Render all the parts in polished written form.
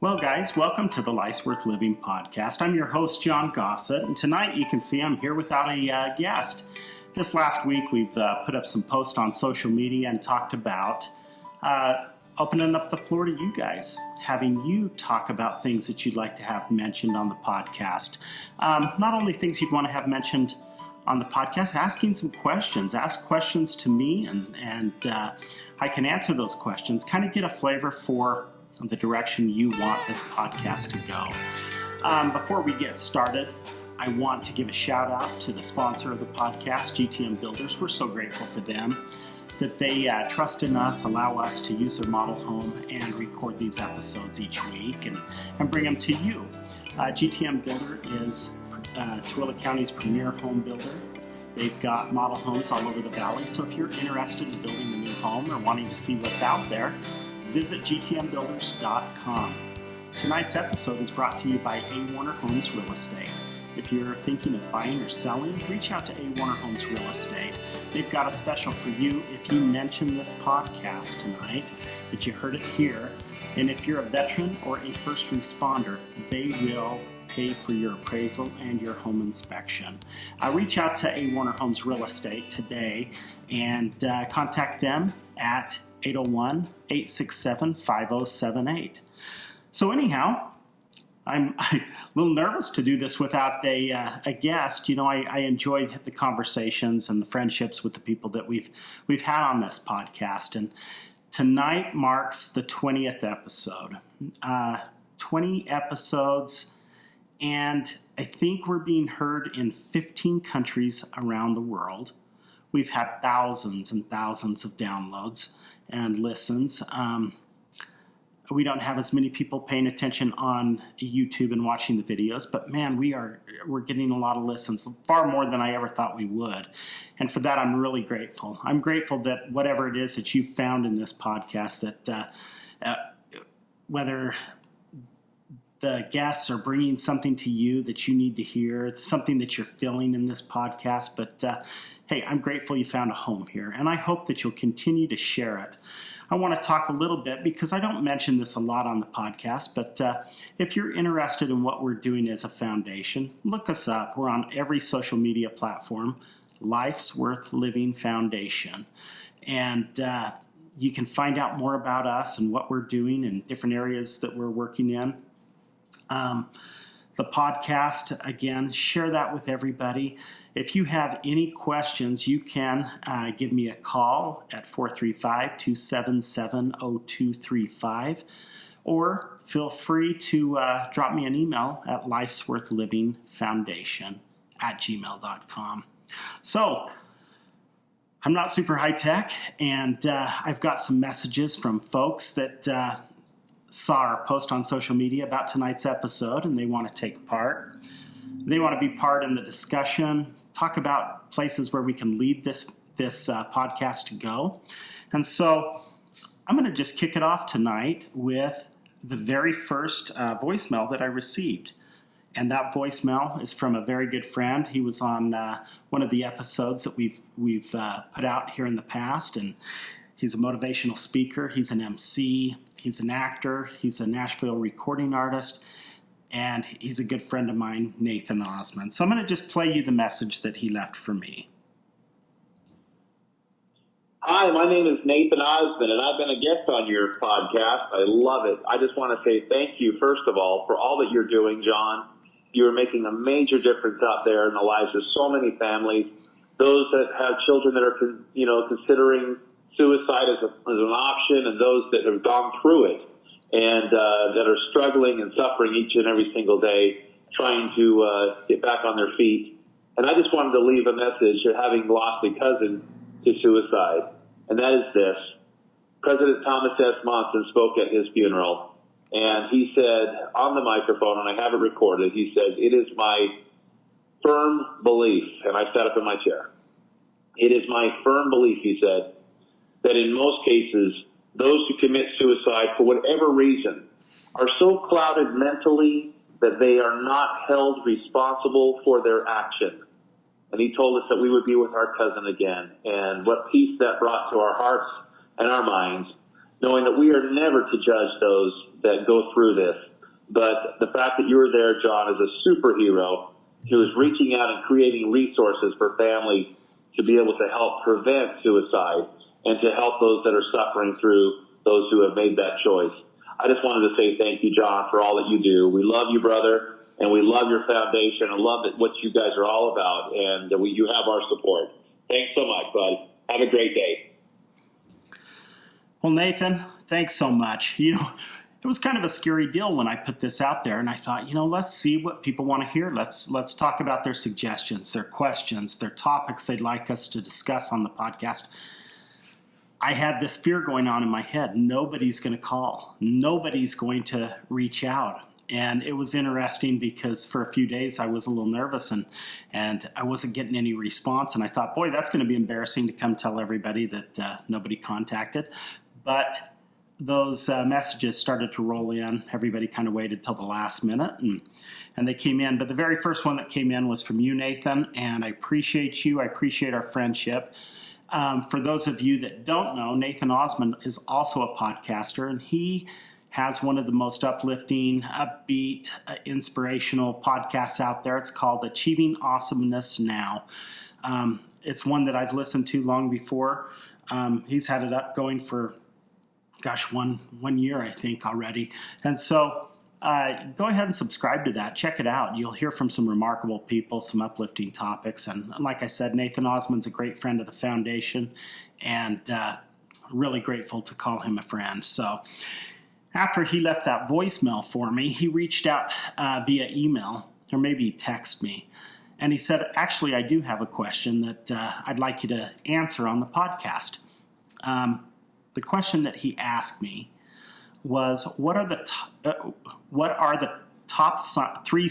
Well, guys, welcome to the Life's Worth Living podcast. I'm your host, Jon Gossett, and tonight you can see I'm here without a guest. This last week, we've put up some posts on social media and talked about opening up the floor to you guys, having you talk about things that you'd like to have mentioned on the podcast. Not only things you'd want to have mentioned on the podcast, asking some questions. Ask questions to me, and I can answer those questions, kind of get a flavor for the direction you want this podcast to go. Before we get started, I want to give a shout out to the sponsor of the podcast, GTM Builders. We're so grateful for them that they trust in us, allow us to use their model home and record these episodes each week and bring them to you. GTM Builder is Tooele County's premier home builder. They've got model homes all over the valley, so if you're interested in building a new home or wanting to see what's out there, visit gtmbuilders.com. Tonight's episode is brought to you by A. Warner Homes Real Estate. If you're thinking of buying or selling, reach out to A. Warner Homes Real Estate. They've got a special for you if you mention this podcast tonight, that you heard it here. And if you're a veteran or a first responder, they will pay for your appraisal and your home inspection. Reach out to A. Warner Homes Real Estate today and contact them at 801-867-5078. So anyhow, I'm a little nervous to do this without a guest. You know, I enjoy the conversations and the friendships with the people that we've had on this podcast. And tonight marks the 20th episode. 20 episodes, and I think we're being heard in 15 countries around the world. We've had thousands and thousands of downloads and listens. We don't have as many people paying attention on YouTube and watching the videos, but man, we're getting a lot of listens, far more than I ever thought we would. And for that, I'm really grateful. I'm grateful that whatever it is that you found in this podcast, that whether the guests are bringing something to you that you need to hear, something that you're feeling in this podcast, but hey, I'm grateful you found a home here, and I hope that you'll continue to share it. I want to talk a little bit, because I don't mention this a lot on the podcast, but if you're interested in what we're doing as a foundation, look us up. We're on every social media platform, Life's Worth Living Foundation. And you can find out more about us and what we're doing in different areas that we're working in. The podcast, again, share that with everybody. If you have any questions, you can give me a call at 435-277-0235, or feel free to drop me an email at lifesworthlivingfoundation@gmail.com. So, I'm not super high tech, and I've got some messages from folks that saw our post on social media about tonight's episode, and they want to take part. They want to be part in the discussion, talk about places where we can lead this podcast to go. And so I'm going to just kick it off tonight with the very first voicemail that I received. And that voicemail is from a very good friend. He was on one of the episodes that we've put out here in the past, and he's a motivational speaker. He's an MC. He's an actor. He's a Nashville recording artist. And he's a good friend of mine, Nathan Osmond. So I'm going to just play you the message that he left for me. Hi, my name is Nathan Osmond, and I've been a guest on your podcast. I love it. I just want to say thank you, first of all, for all that you're doing, John. You're making a major difference out there in the lives of so many families. Those that have children that are, considering suicide as an option, and those that have gone through it and that are struggling and suffering each and every single day, trying to get back on their feet. And I just wanted to leave a message, having lost a cousin to suicide, and that is this. President Thomas S. Monson spoke at his funeral, and he said on the microphone, and I have it recorded, he said, "It is my firm belief," and I sat up in my chair. "It is my firm belief," he said, "that in most cases, those who commit suicide for whatever reason are so clouded mentally that they are not held responsible for their action." And he told us that we would be with our cousin again. And what peace that brought to our hearts and our minds, knowing that we are never to judge those that go through this, But the fact that you were there, John, as a superhero who is reaching out and creating resources for families to be able to help prevent suicide and to help those that are suffering through those who have made that choice. I just wanted to say thank you, John, for all that you do. We love you, brother, and we love your foundation and love what you guys are all about, and you have our support. Thanks so much, bud. Have a great day. Well, Nathan, thanks so much. It was kind of a scary deal when I put this out there, and I thought, let's see what people want to hear. Let's talk about their suggestions, their questions, their topics they'd like us to discuss on the podcast. I had this fear going on in my head. Nobody's going to call. Nobody's going to reach out. And it was interesting because for a few days I was a little nervous and I wasn't getting any response. And I thought, boy, that's going to be embarrassing to come tell everybody that nobody contacted. But those messages started to roll in. Everybody kind of waited till the last minute and they came in. But the very first one that came in was from you, Nathan. And I appreciate you. I appreciate our friendship. For those of you that don't know, Nathan Osmond is also a podcaster, and he has one of the most uplifting, upbeat, inspirational podcasts out there. It's called Achieving Awesomeness Now. It's one that I've listened to long before. He's had it up going for, one year, I think, already. And so go ahead and subscribe to that. Check it out. You'll hear from some remarkable people, some uplifting topics. And like I said, Nathan Osmond's a great friend of the foundation, and really grateful to call him a friend. So after he left that voicemail for me, he reached out via email, or maybe he texted me. And he said, actually, I do have a question that I'd like you to answer on the podcast. The question that he asked me was, what are the top three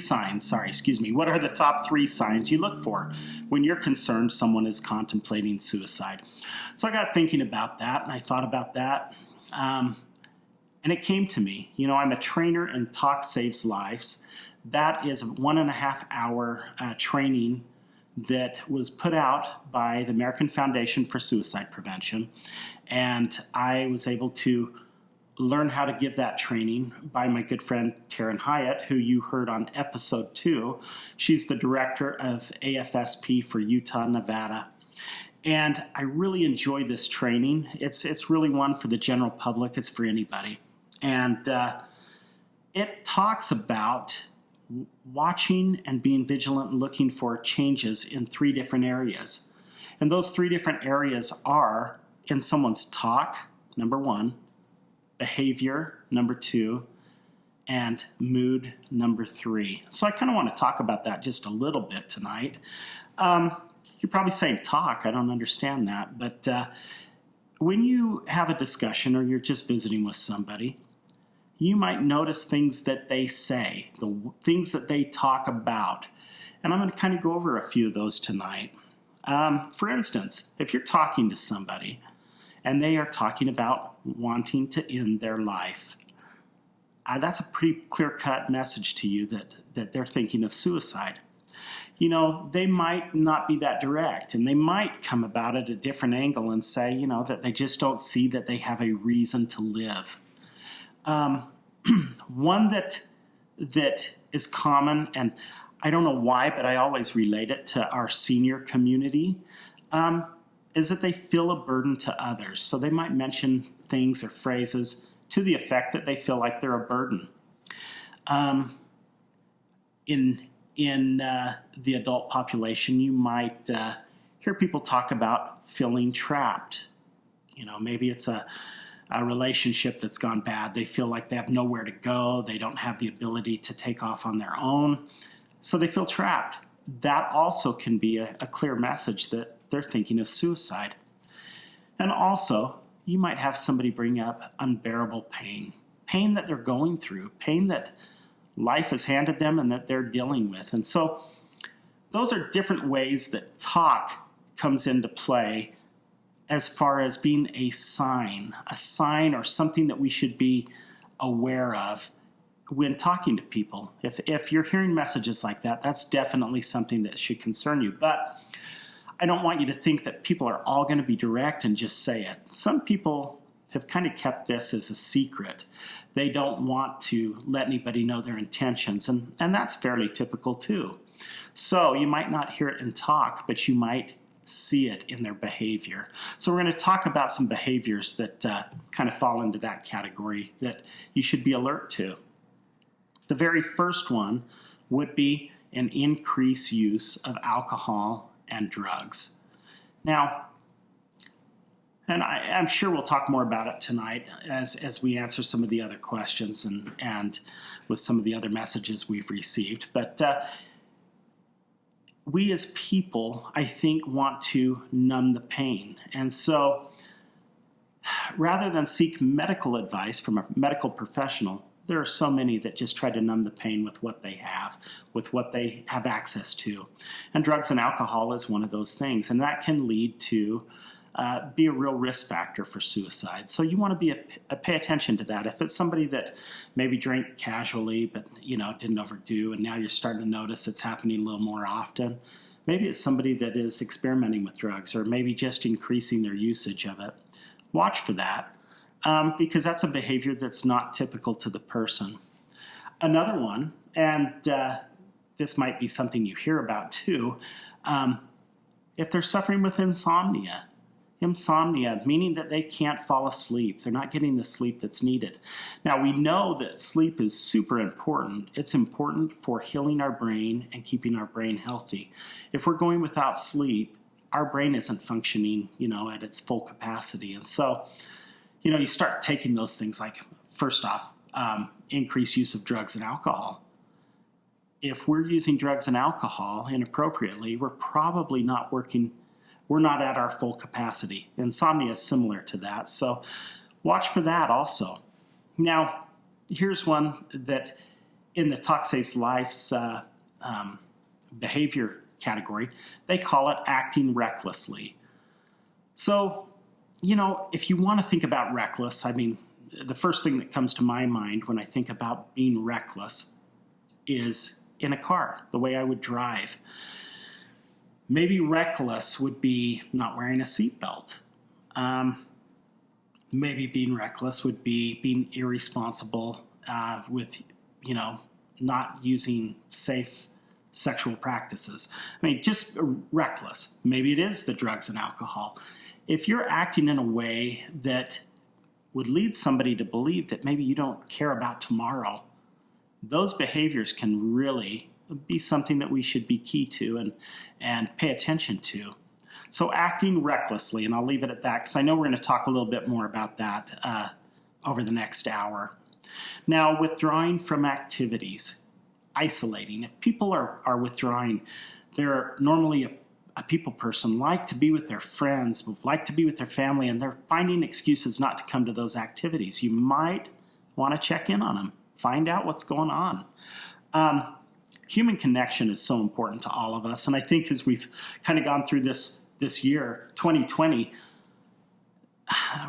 signs you look for when you're concerned someone is contemplating suicide? So I got thinking about that, and I thought about that, and it came to me. I'm a trainer in Talk Saves Lives. That is a 1.5 hour training that was put out by the American Foundation for Suicide Prevention, and I was able to learn how to give that training by my good friend Taryn Hyatt, who you heard on episode 2. She's the director of AFSP for Utah, Nevada. And I really enjoy this training. It's really one for the general public. It's for anybody. And it talks about watching and being vigilant and looking for changes in 3 different areas. And those 3 different areas are in someone's talk, number 1, behavior, number 2, and mood, number 3. So I kind of want to talk about that just a little bit tonight. You're probably saying talk. I don't understand that. But when you have a discussion or you're just visiting with somebody, you might notice things that they say, the things that they talk about. And I'm going to kind of go over a few of those tonight. For instance, if you're talking to somebody and they are talking about wanting to end their life, that's a pretty clear-cut message to you that they're thinking of suicide. They might not be that direct, and they might come about it at a different angle and say, that they just don't see that they have a reason to live. One that is common, and I don't know why, but I always relate it to our senior community, is that they feel a burden to others. So they might mention things or phrases to the effect that they feel like they're a burden. In the adult population, you might hear people talk about feeling trapped. Maybe it's a relationship that's gone bad. They feel like they have nowhere to go. They don't have the ability to take off on their own. So they feel trapped. That also can be a clear message that they're thinking of suicide. And also, you might have somebody bring up unbearable pain that they're going through, pain that life has handed them and that they're dealing with. And so those are different ways that talk comes into play as far as being a sign or something that we should be aware of when talking to people. If you're hearing messages like that, that's definitely something that should concern you. But I don't want you to think that people are all going to be direct and just say it. Some people have kind of kept this as a secret. They don't want to let anybody know their intentions, and that's fairly typical too. So you might not hear it in talk, but you might see it in their behavior. So we're going to talk about some behaviors that kind of fall into that category that you should be alert to. The very first one would be an increased use of alcohol and drugs. Now, and I'm sure we'll talk more about it tonight as we answer some of the other questions and with some of the other messages we've received. But we as people, I think, want to numb the pain. And so rather than seek medical advice from a medical professional, there are so many that just try to numb the pain with what they have, with what they have access to. And drugs and alcohol is one of those things. And that can lead to be a real risk factor for suicide. So you want to pay attention to that. If it's somebody that maybe drank casually but didn't overdo, and now you're starting to notice it's happening a little more often, maybe it's somebody that is experimenting with drugs or maybe just increasing their usage of it. Watch for that because that's a behavior that's not typical to the person. Another one, and this might be something you hear about too, if they're suffering with insomnia, meaning that they can't fall asleep. They're not getting the sleep that's needed. Now, we know that sleep is super important. It's important for healing our brain and keeping our brain healthy. If we're going without sleep, our brain isn't functioning, at its full capacity. And so, you start taking those things like, first off, increased use of drugs and alcohol. If we're using drugs and alcohol inappropriately, we're probably not working. We're not at our full capacity. Insomnia is similar to that, so watch for that also. Now, here's one that in the Talk Saves Lives behavior category, they call it acting recklessly. So, if you want to think about reckless, the first thing that comes to my mind when I think about being reckless is in a car, the way I would drive. Maybe reckless would be not wearing a seatbelt. Maybe being reckless would be being irresponsible with, not using safe sexual practices. Just reckless. Maybe it is the drugs and alcohol. If you're acting in a way that would lead somebody to believe that maybe you don't care about tomorrow, those behaviors can really be something that we should be key to and pay attention to. So acting recklessly, and I'll leave it at that because I know we're going to talk a little bit more about that over the next hour. Now, withdrawing from activities, isolating. If people are withdrawing, they're normally a people person, like to be with their friends, like to be with their family, and they're finding excuses not to come to those activities. You might want to check in on them, find out what's going on. Human connection is so important to all of us. And I think as we've kind of gone through this year, 2020,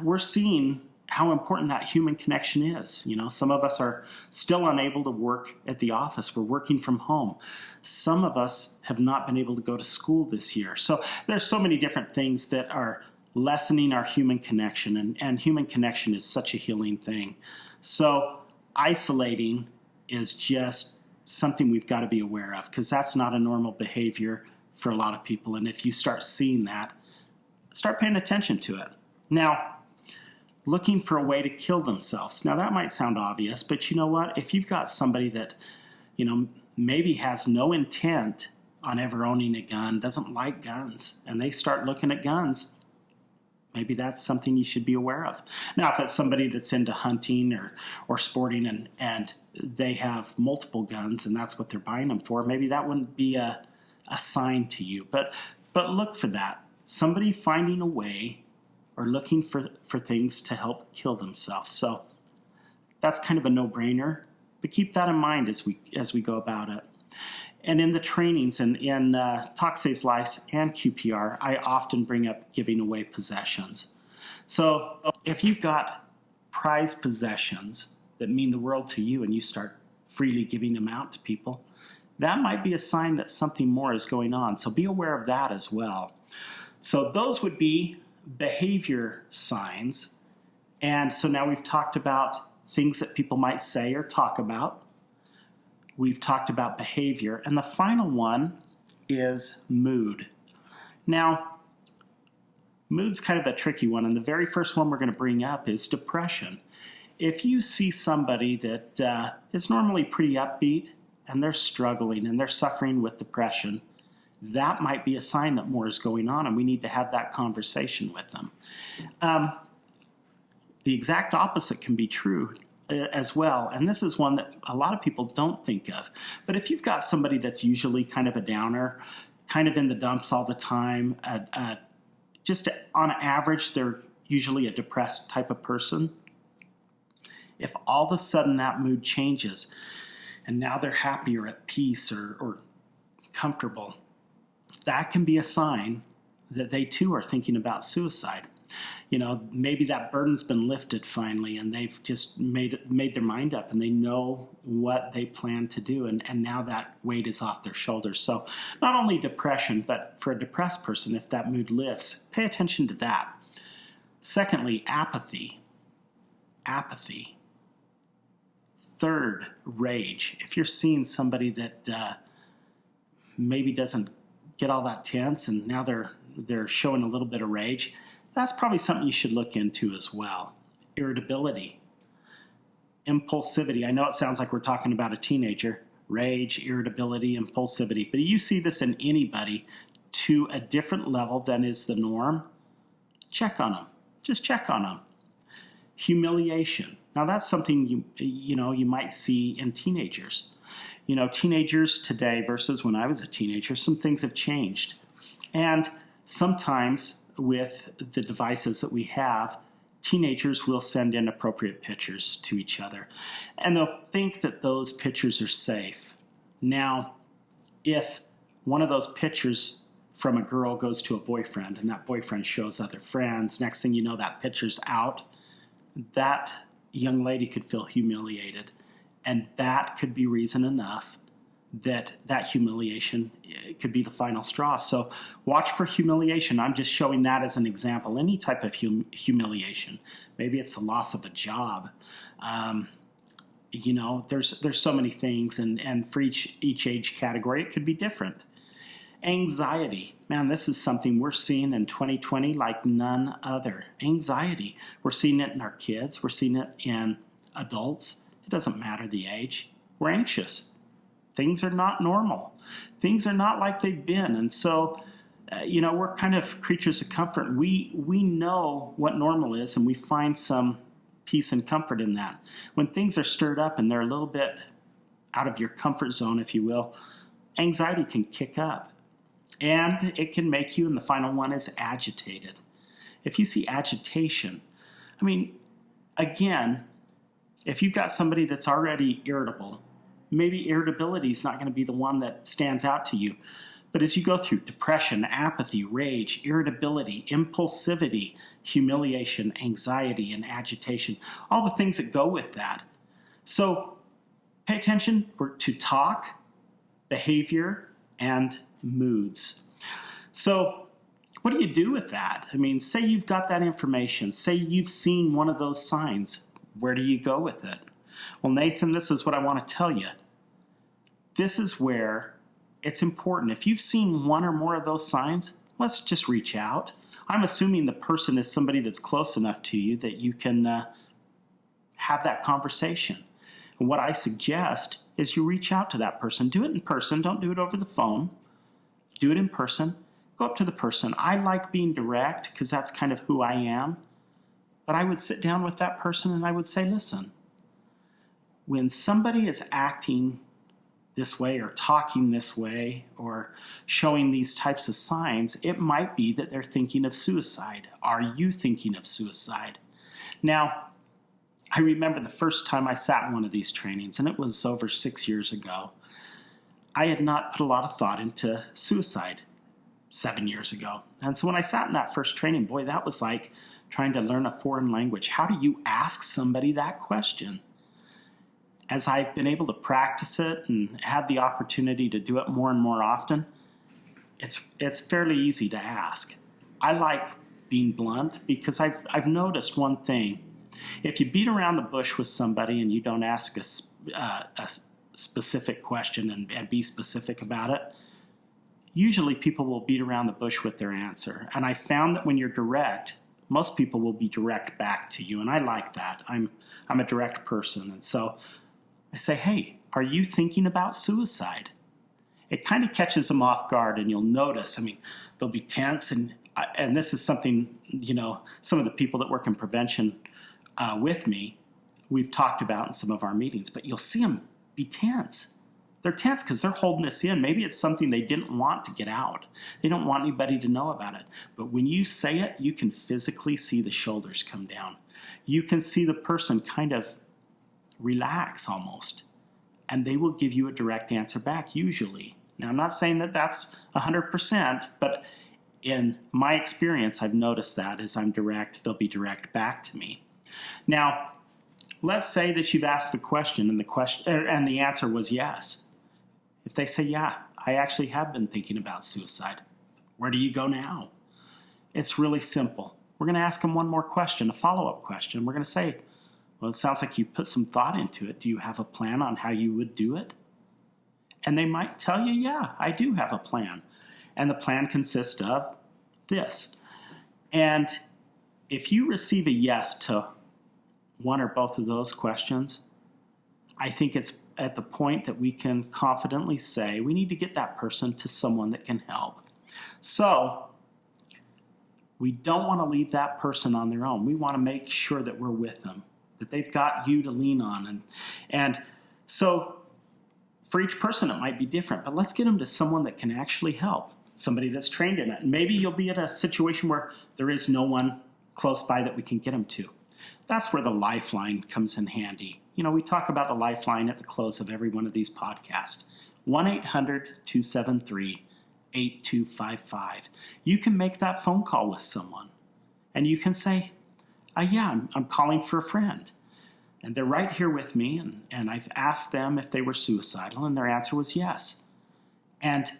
we're seeing how important that human connection is. Some of us are still unable to work at the office. We're working from home. Some of us have not been able to go to school this year. So there's so many different things that are lessening our human connection. And human connection is such a healing thing. So isolating is just something we've got to be aware of because that's not a normal behavior for a lot of people. And if you start seeing that, start paying attention to it. Now, looking for a way to kill themselves. Now, that might sound obvious, but you know what? If you've got somebody that, maybe has no intent on ever owning a gun, doesn't like guns, and they start looking at guns, maybe that's something you should be aware of. Now, if it's somebody that's into hunting or sporting and they have multiple guns and that's what they're buying them for, maybe that wouldn't be a sign to you. But look for that. Somebody finding a way or looking for things to help kill themselves. So that's kind of a no-brainer, but keep that in mind as we go about it. And in the trainings and in Talk Saves Lives and QPR, I often bring up giving away possessions. So if you've got prized possessions that mean the world to you and you start freely giving them out to people, that might be a sign that something more is going on. So be aware of that as well. So those would be behavior signs. And so now we've talked about things that people might say or talk about. We've talked about behavior. And the final one is mood. Now, mood's kind of a tricky one. And the very first one we're going to bring up is depression. If you see somebody that is normally pretty upbeat and they're struggling and they're suffering with depression, that might be a sign that more is going on, and we need to have that conversation with them. The exact opposite can be true as well, and this is one that a lot of people don't think of. But if you've got somebody that's usually kind of a downer, kind of in the dumps all the time, just on average, they're usually a depressed type of person. If all of a sudden that mood changes and now they're happy or at peace or comfortable, that can be a sign that they too are thinking about suicide. You know, maybe that burden's been lifted finally and they've just made their mind up and they know what they plan to do, and now that weight is off their shoulders. So not only depression, but for a depressed person, if that mood lifts, pay attention to that. Secondly, apathy. Third, rage. If you're seeing somebody that maybe doesn't get all that tense and now they're showing a little bit of rage, that's probably something you should look into as well. Irritability, impulsivity. I know it sounds like we're talking about a teenager. Rage, irritability, impulsivity. But you see this in anybody to a different level than is the norm, check on them. Just check on them. Humiliation. Now that's something you might see in teenagers. You know, teenagers today versus when I was a teenager, some things have changed. And sometimes with the devices that we have, teenagers will send inappropriate pictures to each other. And they'll think that those pictures are safe. Now, if one of those pictures from a girl goes to a boyfriend and that boyfriend shows other friends, next thing you know that picture's out, that young lady could feel humiliated. And that could be reason enough that humiliation could be the final straw. So watch for humiliation. I'm just showing that as an example. Any type of humiliation. Maybe it's the loss of a job. There's so many things, and for each age category, it could be different. Anxiety. Man, this is something we're seeing in 2020 like none other. Anxiety. We're seeing it in our kids. We're seeing it in adults. It doesn't matter the age. We're anxious. Things are not normal. Things are not like they've been. And so, we're kind of creatures of comfort. And we know what normal is, and we find some peace and comfort in that. When things are stirred up and they're a little bit out of your comfort zone, if you will, anxiety can kick up. And it can make you, and the final one is agitated. If you see agitation, again, if you've got somebody that's already irritable, maybe irritability is not going to be the one that stands out to you. But as you go through depression, apathy, rage, irritability, impulsivity, humiliation, anxiety, and agitation, all the things that go with that. So pay attention to talk, behavior, and moods. So what do you do with that? Say you've got that information. Say you've seen one of those signs. Where do you go with it? Well, Nathan, this is what I want to tell you. This is where it's important. If you've seen one or more of those signs, let's just reach out. I'm assuming the person is somebody that's close enough to you that you can have that conversation. And what I suggest is you reach out to that person. Do it in person. Don't do it over the phone. Do it in person. Go up to the person. I like being direct because that's kind of who I am. But I would sit down with that person and I would say, listen, when somebody is acting this way or talking this way or showing these types of signs, it might be that they're thinking of suicide. Are you thinking of suicide? Now, I remember the first time I sat in one of these trainings, and it was over 6 years ago. I had not put a lot of thought into suicide 7 years ago. And so when I sat in that first training, boy, that was like trying to learn a foreign language. How do you ask somebody that question? As I've been able to practice it and had the opportunity to do it more and more often, it's fairly easy to ask. I like being blunt because I've noticed one thing. If you beat around the bush with somebody and you don't ask a specific question and be specific about it, usually people will beat around the bush with their answer. And I found that when you're direct, most people will be direct back to you. And I like that. I'm a direct person. And so I say, hey, are you thinking about suicide? It kind of catches them off guard, and you'll notice, they'll be tense. And this is something, some of the people that work in prevention with me, we've talked about in some of our meetings, but you'll see them be tense. They're tense because they're holding this in. Maybe it's something they didn't want to get out. They don't want anybody to know about it. But when you say it, you can physically see the shoulders come down. You can see the person kind of relax almost, and they will give you a direct answer back usually. Now, I'm not saying that that's 100%, but in my experience, I've noticed that as I'm direct, they'll be direct back to me. Now, let's say that you've asked the question and the answer was yes. If they say, yeah, I actually have been thinking about suicide, where do you go now? It's really simple. We're going to ask them one more question, a follow-up question. We're going to say, well, it sounds like you put some thought into it. Do you have a plan on how you would do it? And they might tell you, yeah, I do have a plan. And the plan consists of this. And if you receive a yes to one or both of those questions, I think it's at the point that we can confidently say we need to get that person to someone that can help. So we don't want to leave that person on their own. We want to make sure that we're with them, that they've got you to lean on. And so for each person, it might be different, but let's get them to someone that can actually help, somebody that's trained in it. And maybe you'll be at a situation where there is no one close by that we can get them to. That's where the lifeline comes in handy. We talk about the lifeline at the close of every one of these podcasts. 1-800-273-8255. You can make that phone call with someone, and you can say, I'm calling for a friend. And they're right here with me, and I've asked them if they were suicidal, and their answer was yes. And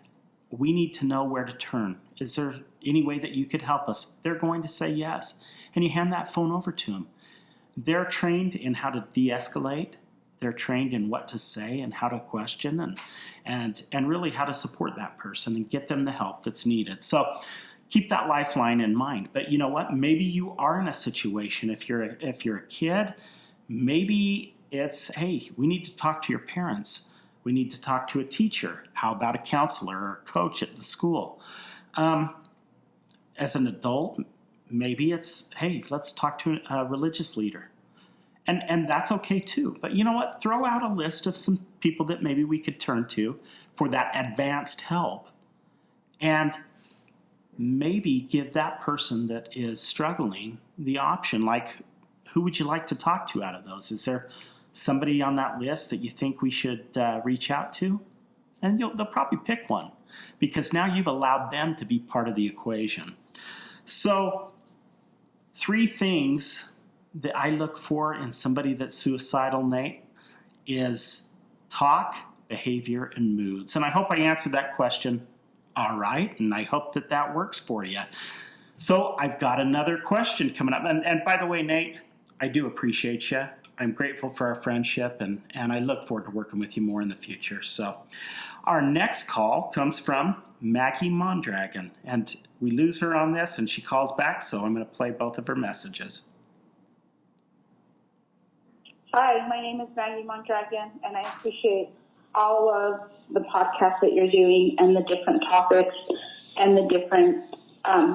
we need to know where to turn. Is there any way that you could help us? They're going to say yes. And you hand that phone over to them. They're trained in how to de-escalate. They're trained in what to say and how to question and really how to support that person and get them the help that's needed. So keep that lifeline in mind. But you know what? Maybe you are in a situation, if you're a kid, maybe it's, hey, we need to talk to your parents. We need to talk to a teacher. How about a counselor or a coach at the school? As an adult, maybe it's, hey, let's talk to a religious leader. And that's okay too. But you know what? Throw out a list of some people that maybe we could turn to for that advanced help. And maybe give that person that is struggling the option, like, who would you like to talk to out of those? Is there somebody on that list that you think we should reach out to? And they'll probably pick one, because now you've allowed them to be part of the equation. So 3 things that I look for in somebody that's suicidal, Nate, is talk, behavior, and moods. And I hope I answered that question all right, and I hope that works for you. So I've got another question coming up. And by the way, Nate, I do appreciate you. I'm grateful for our friendship, and I look forward to working with you more in the future. So our next call comes from Maggie Mondragon, and we lose her on this, and she calls back, so I'm going to play both of her messages. Hi, my name is Maggie Mondragon, and I appreciate all of the podcasts that you're doing and the different topics and the different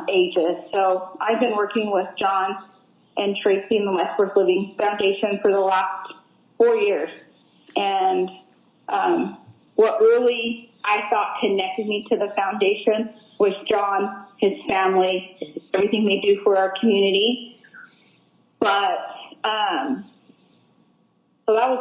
ages. So I've been working with Jon and Tracy in the Life Worth Living Foundation for the last 4 years. And what really I thought connected me to the foundation was Jon, his family, everything they do for our community. But so that was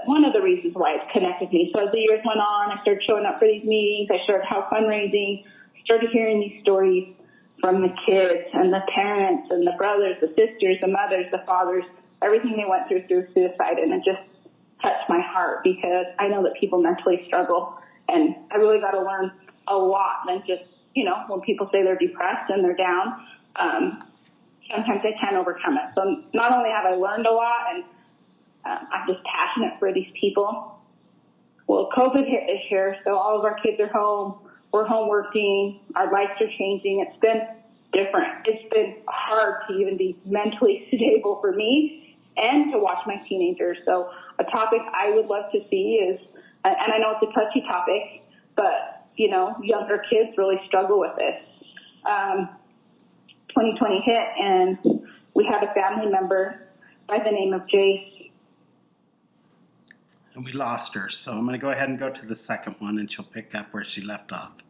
one of the reasons why it connected me. So as the years went on, I started showing up for these meetings. I started help fundraising. Started hearing these stories from the kids and the parents and the brothers, the sisters, the mothers, the fathers, everything they went through suicide. And it just touched my heart, because I know that people mentally struggle. And I really got to learn a lot than just, when people say they're depressed and they're down. sometimes I can't overcome it. So not only have I learned a lot, and I'm just passionate for these people. Well, COVID hit this year, so all of our kids are home. We're home working. Our lives are changing. It's been different. It's been hard to even be mentally stable for me and to watch my teenagers. So a topic I would love to see is, and I know it's a touchy topic, but, you know, younger kids really struggle with this. 2020 hit, and we had a family member by the name of Jace. And we lost her, so I'm going to go ahead and go to the second one, and she'll pick up where she left off.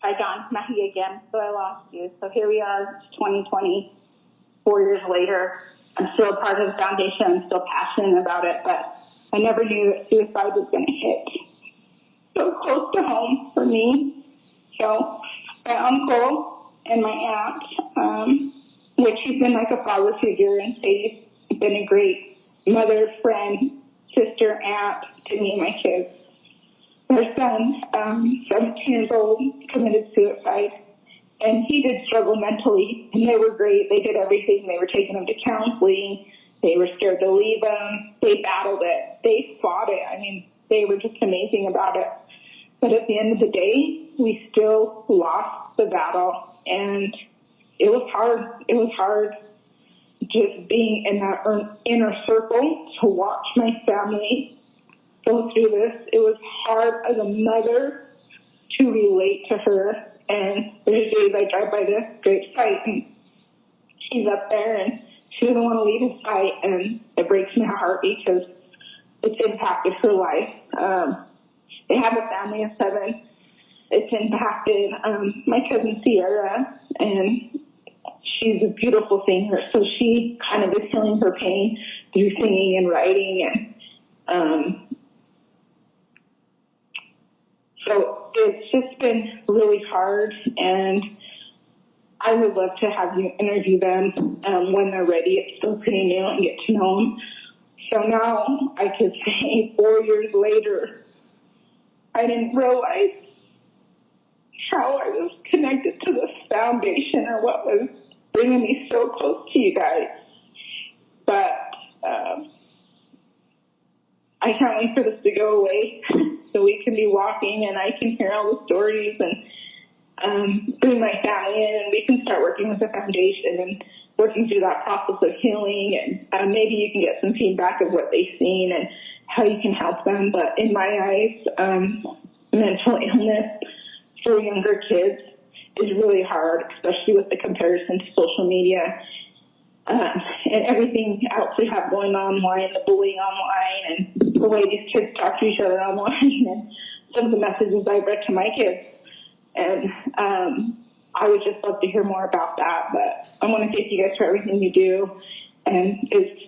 Hi, John. Maggie again. So I lost you. So here we are, 2020, 4 years later. I'm still a part of the foundation. I'm still passionate about it, but I never knew that suicide was going to hit so close to home for me. So my uncle and my aunt, which he's been like a father figure, and Sadie's been a great mother, friend, sister, aunt to me and my kids. Their son, 17 years old, committed suicide, and he did struggle mentally, and they were great. They did everything. They were taking him to counseling. They were scared to leave him. They battled it. They fought it. I mean, they were just amazing about it. But at the end of the day, we still lost the battle, and it was hard. It was hard just being in that inner circle to watch my family go through this. It was hard as a mother to relate to her. And there's days I drive by this great site, and she's up there, and she doesn't want to leave the site, and it breaks my heart because it's impacted her life. They have a family of 7. It's impacted my cousin Sierra, and she's a beautiful singer, so she kind of is feeling her pain through singing and writing, and so it's just been really hard, and I would love to have you interview them when they're ready. It's still pretty new and get to know them. So now I could say 4 years later, I didn't realize how I was connected to this foundation or what was bringing me so close to you guys. But I can't wait for this to go away so we can be walking and I can hear all the stories and bring my family in, and we can start working with the foundation and working through that process of healing, and maybe you can get some feedback of what they've seen and how you can help them. But in my eyes, mental illness for younger kids is really hard, especially with the comparison to social media and everything else we have going online, the bullying online, and the way these kids talk to each other online, and some of the messages I've read to my kids. And I would just love to hear more about that. But I want to thank you guys for everything you do. And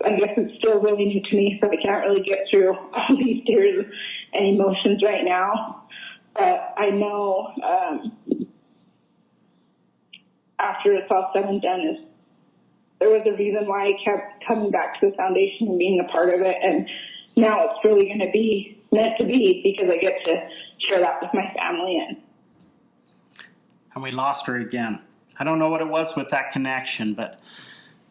I guess it's still really new to me, so I can't really get through all these tears and emotions right now. But I know after it's all said and done, there was a reason why I kept coming back to the foundation and being a part of it. And now it's really going to be meant to be because I get to share that with my family. And we lost her again. I don't know what it was with that connection, but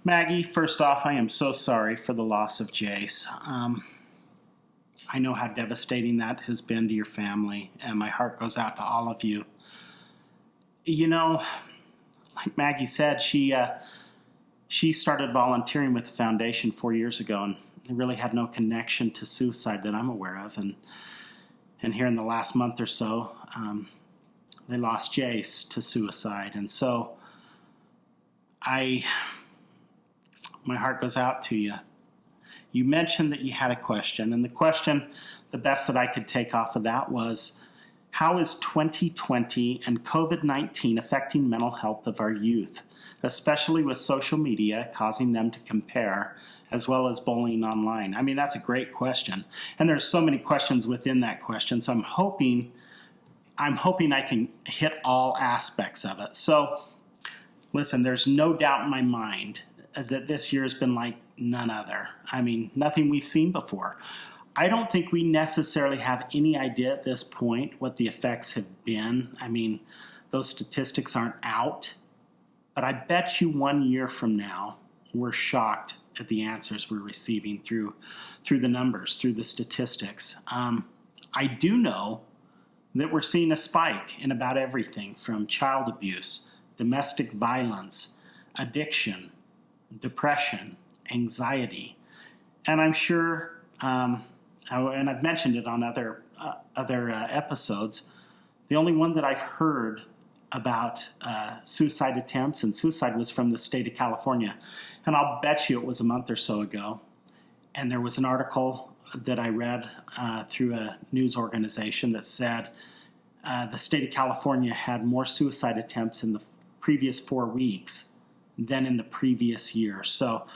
Maggie, first off, I am so sorry for the loss of Jace. I know how devastating that has been to your family, and my heart goes out to all of you. You know, like Maggie said, she started volunteering with the foundation 4 years ago, and they really had no connection to suicide that I'm aware of. And here in the last month or so, they lost Jace to suicide. And so my heart goes out to you. You mentioned that you had a question, and the question, the best that I could take off of that was, how is 2020 and COVID-19 affecting mental health of our youth, especially with social media causing them to compare, as well as bullying online? I mean, that's a great question, and there's so many questions within that question, so I'm hoping I can hit all aspects of it. So, listen, there's no doubt in my mind that this year has been like none other. I mean, nothing we've seen before. I don't think we necessarily have any idea at this point what the effects have been. I mean, those statistics aren't out. But I bet you 1 year from now, we're shocked at the answers we're receiving through the numbers, through the statistics. I do know that we're seeing a spike in about everything from child abuse, domestic violence, addiction, depression, anxiety. And I'm sure, and I've mentioned it on other episodes, the only one that I've heard about suicide attempts and suicide was from the state of California. And I'll bet you it was a month or so ago. And there was an article that I read through a news organization that said the state of California had more suicide attempts in the previous 4 weeks than in the previous year. So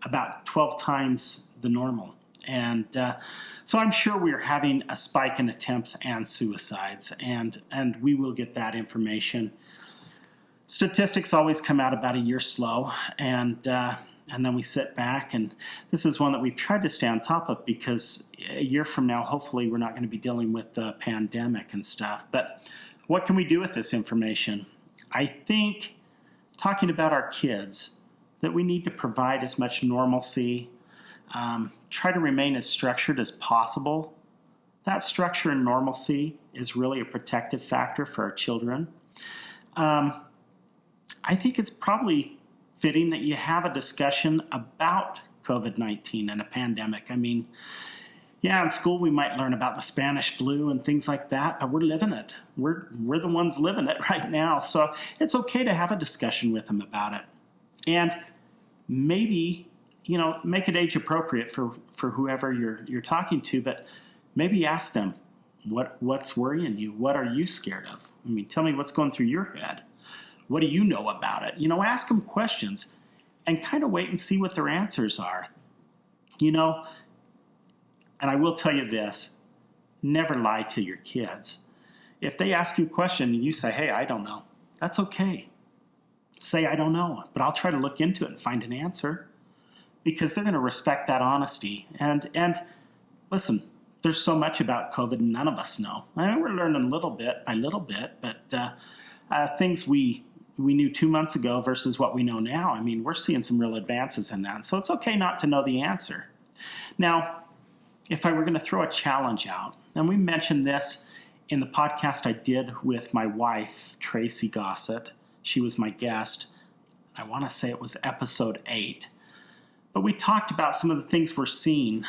about 12 times the normal. And so I'm sure we're having a spike in attempts and suicides, and we will get that information. Statistics always come out about a year slow, and then we sit back, and this is one that we've tried to stay on top of because a year from now, hopefully, we're not going to be dealing with the pandemic and stuff. But what can we do with this information? I think talking about our kids, that we need to provide as much normalcy, try to remain as structured as possible. That structure and normalcy is really a protective factor for our children. I think it's probably fitting that you have a discussion about COVID-19 and a pandemic. I mean, yeah, in school we might learn about the Spanish flu and things like that, but we're living it. We're the ones living it right now. So it's okay to have a discussion with them about it. And maybe, make it age appropriate for whoever you're talking to, but maybe ask them, what's worrying you? What are you scared of? I mean, tell me what's going through your head. What do you know about it? Ask them questions and kind of wait and see what their answers are. And I will tell you this, never lie to your kids. If they ask you a question and you say, hey, I don't know, that's okay. Say, I don't know, but I'll try to look into it and find an answer, because they're going to respect that honesty. And listen, there's so much about COVID none of us know. I mean, we're learning little bit by little bit, but things we knew 2 months ago versus what we know now, I mean, we're seeing some real advances in that. So it's okay not to know the answer. Now, if I were going to throw a challenge out, and we mentioned this in the podcast I did with my wife, Tracy Gossett. She was my guest. I want to say it was episode 8. But we talked about some of the things we're seeing.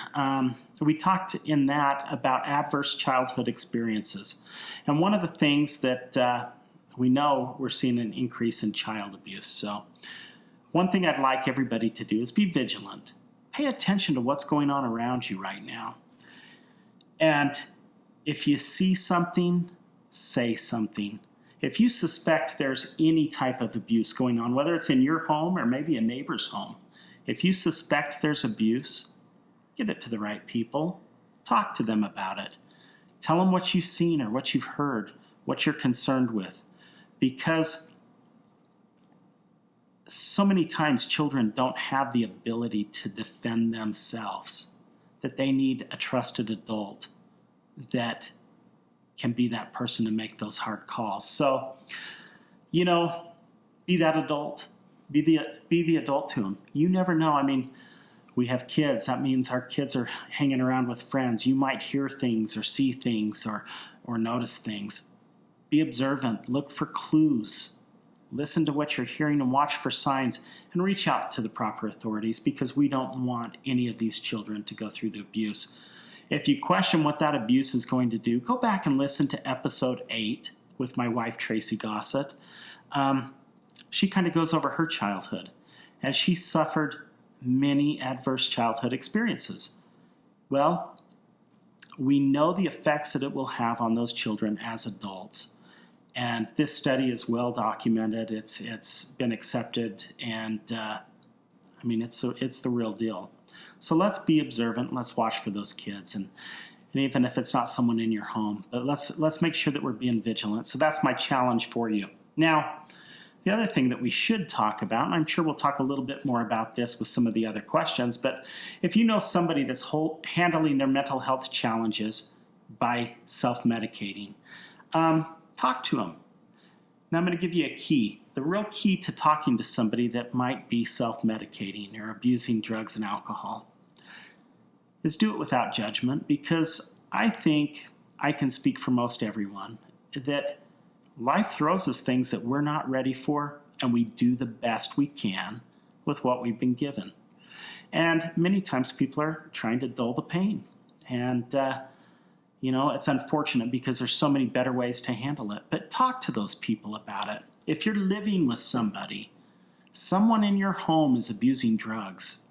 We talked in that about adverse childhood experiences. And one of the things that we know, we're seeing an increase in child abuse. So one thing I'd like everybody to do is be vigilant. Pay attention to what's going on around you right now. And if you see something, say something. If you suspect there's any type of abuse going on, whether it's in your home or maybe a neighbor's home, if you suspect there's abuse, get it to the right people. Talk to them about it. Tell them what you've seen or what you've heard, what you're concerned with. Because so many times children don't have the ability to defend themselves, that they need a trusted adult that can be that person to make those hard calls. So, be that adult. Be the adult to them. You never know. I mean, we have kids. That means our kids are hanging around with friends. You might hear things or see things or notice things. Be observant. Look for clues. Listen to what you're hearing and watch for signs, and reach out to the proper authorities, because we don't want any of these children to go through the abuse. If you question what that abuse is going to do, go back and listen to episode 8 with my wife, Tracy Gossett. She kind of goes over her childhood, and she suffered many adverse childhood experiences. Well, we know the effects that it will have on those children as adults. And this study is well documented. It's been accepted, and it's the real deal. So let's be observant. Let's watch for those kids, and even if it's not someone in your home, but let's make sure that we're being vigilant. So that's my challenge for you. Now, the other thing that we should talk about, and I'm sure we'll talk a little bit more about this with some of the other questions, but if you know somebody that's handling their mental health challenges by self-medicating, talk to them. Now I'm going to give you a key. the real key to talking to somebody that might be self-medicating or abusing drugs and alcohol is do it without judgment, because I think I can speak for most everyone that life throws us things that we're not ready for, and we do the best we can with what we've been given. And many times people are trying to dull the pain. And, it's unfortunate because there's so many better ways to handle it. But talk to those people about it. If you're living with someone in your home is abusing drugs,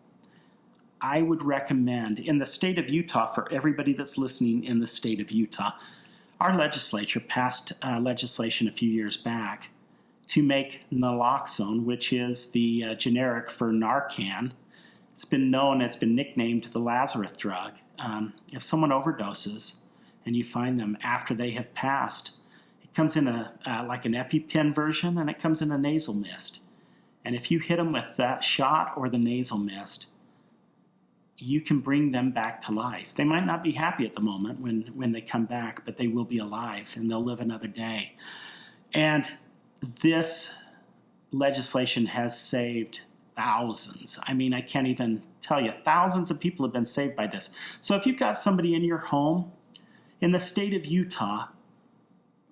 I would recommend, in the state of Utah, for everybody that's listening in the state of Utah, our legislature passed legislation a few years back to make naloxone, which is the generic for Narcan. It's been nicknamed the Lazarus drug. If someone overdoses and you find them after they have passed, it comes in like an EpiPen version, and it comes in a nasal mist. And if you hit them with that shot or the nasal mist, you can bring them back to life. They might not be happy at the moment when they come back, but they will be alive and they'll live another day. And this legislation has saved thousands. I mean, I can't even tell you. Thousands of people have been saved by this. So if you've got somebody in your home, in the state of Utah,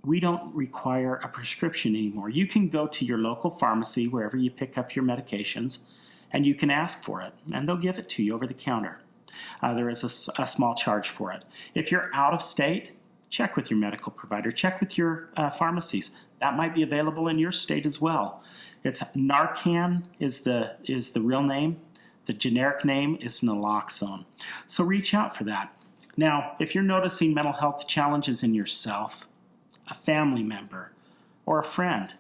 we don't require a prescription anymore. You can go to your local pharmacy, wherever you pick up your medications, and you can ask for it, and they'll give it to you over the counter. There is a small charge for it. If you're out of state, check with your medical provider. Check with your pharmacies. That might be available in your state as well. It's Narcan is the real name. The generic name is naloxone. So reach out for that. Now, if you're noticing mental health challenges in yourself, a family member, or a friend,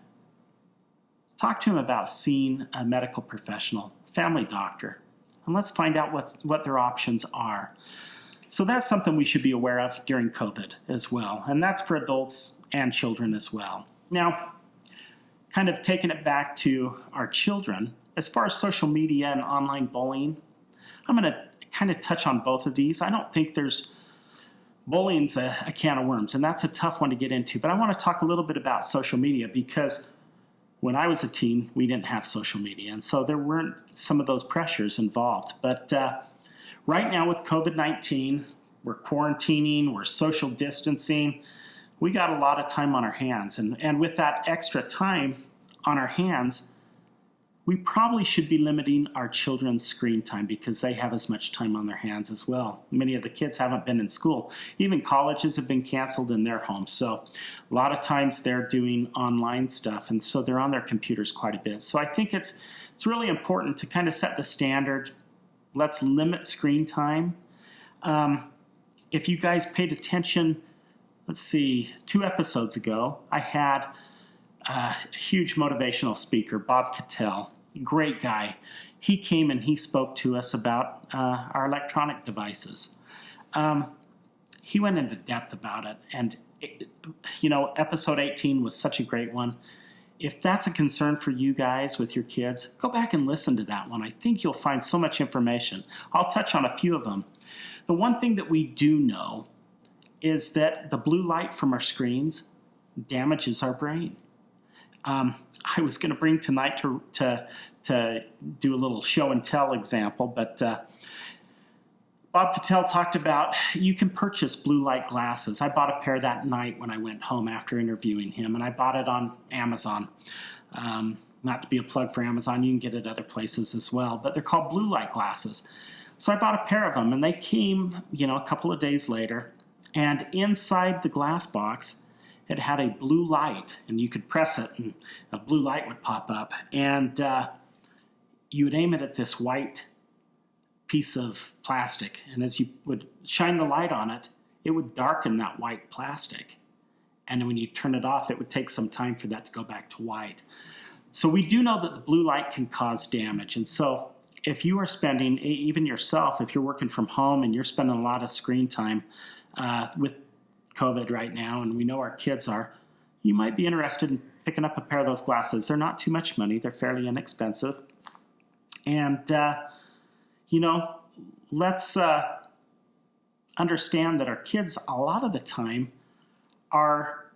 talk to them about seeing a medical professional, family doctor, and let's find out what their options are. So that's something we should be aware of during COVID as well, and that's for adults and children as well. Now, kind of taking it back to our children, as far as social media and online bullying, I'm going to kind of touch on both of these. I don't think bullying's a can of worms, and that's a tough one to get into, but I want to talk a little bit about social media, because when I was a teen, we didn't have social media, and so there weren't some of those pressures involved. But right now with COVID-19, we're quarantining, we're social distancing, we got a lot of time on our hands, and with that extra time on our hands, we probably should be limiting our children's screen time, because they have as much time on their hands as well. Many of the kids haven't been in school. Even colleges have been canceled in their homes. So a lot of times they're doing online stuff, and so they're on their computers quite a bit. So I think it's really important to kind of set the standard. Let's limit screen time. If you guys paid attention, let's see, 2 episodes ago, I had a huge motivational speaker, Bob Cattell, great guy. He came and he spoke to us about our electronic devices. He went into depth about it, and episode 18 was such a great one. If that's a concern for you guys with your kids, go back and listen to that one. I think you'll find so much information. I'll touch on a few of them. The one thing that we do know is that the blue light from our screens damages our brain. I was going to bring tonight to do a little show and tell example, but Bob Patel talked about you can purchase blue light glasses. I bought a pair that night when I went home after interviewing him, and I bought it on Amazon. Not to be a plug for Amazon, you can get it other places as well, but they're called blue light glasses. So I bought a pair of them, and they came, a couple of days later, and inside the glass box, it had a blue light, and you could press it, and a blue light would pop up. And you would aim it at this white piece of plastic, and as you would shine the light on it, it would darken that white plastic. And when you turn it off, it would take some time for that to go back to white. So we do know that the blue light can cause damage. And so if you are spending, even yourself, if you're working from home and you're spending a lot of screen time with COVID right now, and we know our kids are, you might be interested in picking up a pair of those glasses. They're not too much money. They're fairly inexpensive. And, let's understand that our kids, a lot of the time, are,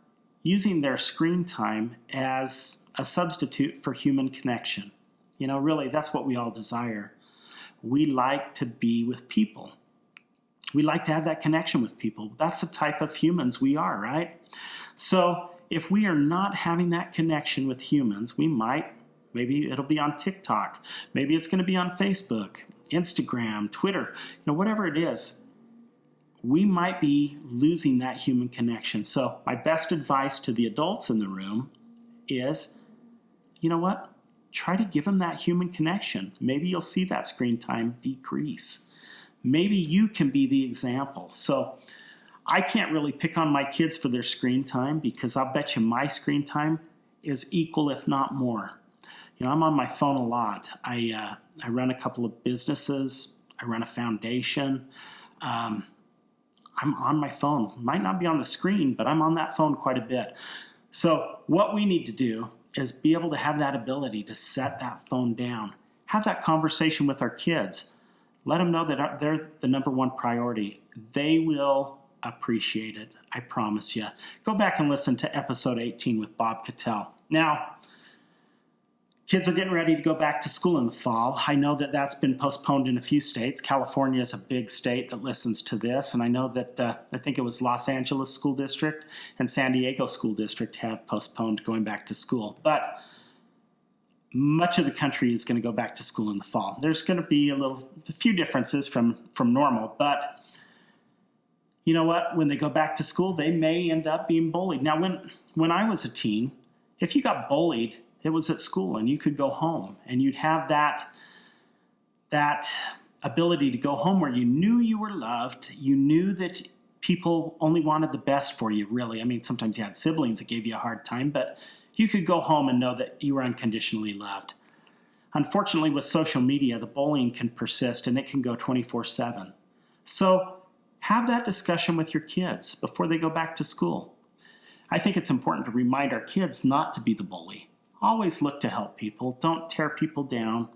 using their screen time as a substitute for human connection. Really, that's what we all desire. We like to be with people. We like to have that connection with people. That's the type of humans we are, right? So if we are not having that connection with humans, maybe it'll be on TikTok. Maybe it's going to be on Facebook, Instagram, Twitter, whatever it is. We might be losing that human connection. So my best advice to the adults in the room is, try to give them that human connection. Maybe you'll see that screen time decrease. Maybe you can be the example. So I can't really pick on my kids for their screen time, because I'll bet you my screen time is equal, if not more. I'm on my phone a lot. I run a couple of businesses. I run a foundation. I'm on my phone. Might not be on the screen, but I'm on that phone quite a bit. So what we need to do is be able to have that ability to set that phone down. Have that conversation with our kids. Let them know that they're the number one priority. They will appreciate it. I promise you. Go back and listen to episode 18 with Bob Cattell. Now, kids are getting ready to go back to school in the fall. I know that that's been postponed in a few states. California is a big state that listens to this, and I know that I think it was Los Angeles School District and San Diego School District have postponed going back to school. But much of the country is going to go back to school in the fall. There's going to be a few differences from normal, but you know what? When they go back to school, they may end up being bullied. Now, when I was a teen, if you got bullied, it was at school, and you could go home, and you'd have that ability to go home where you knew you were loved. You knew that people only wanted the best for you, really. I mean, sometimes you had siblings that gave you a hard time, but you could go home and know that you were unconditionally loved. Unfortunately, with social media, the bullying can persist, and it can go 24/7. So have that discussion with your kids before they go back to school. I think it's important to remind our kids not to be the bully. Always look to help people. Don't tear people down.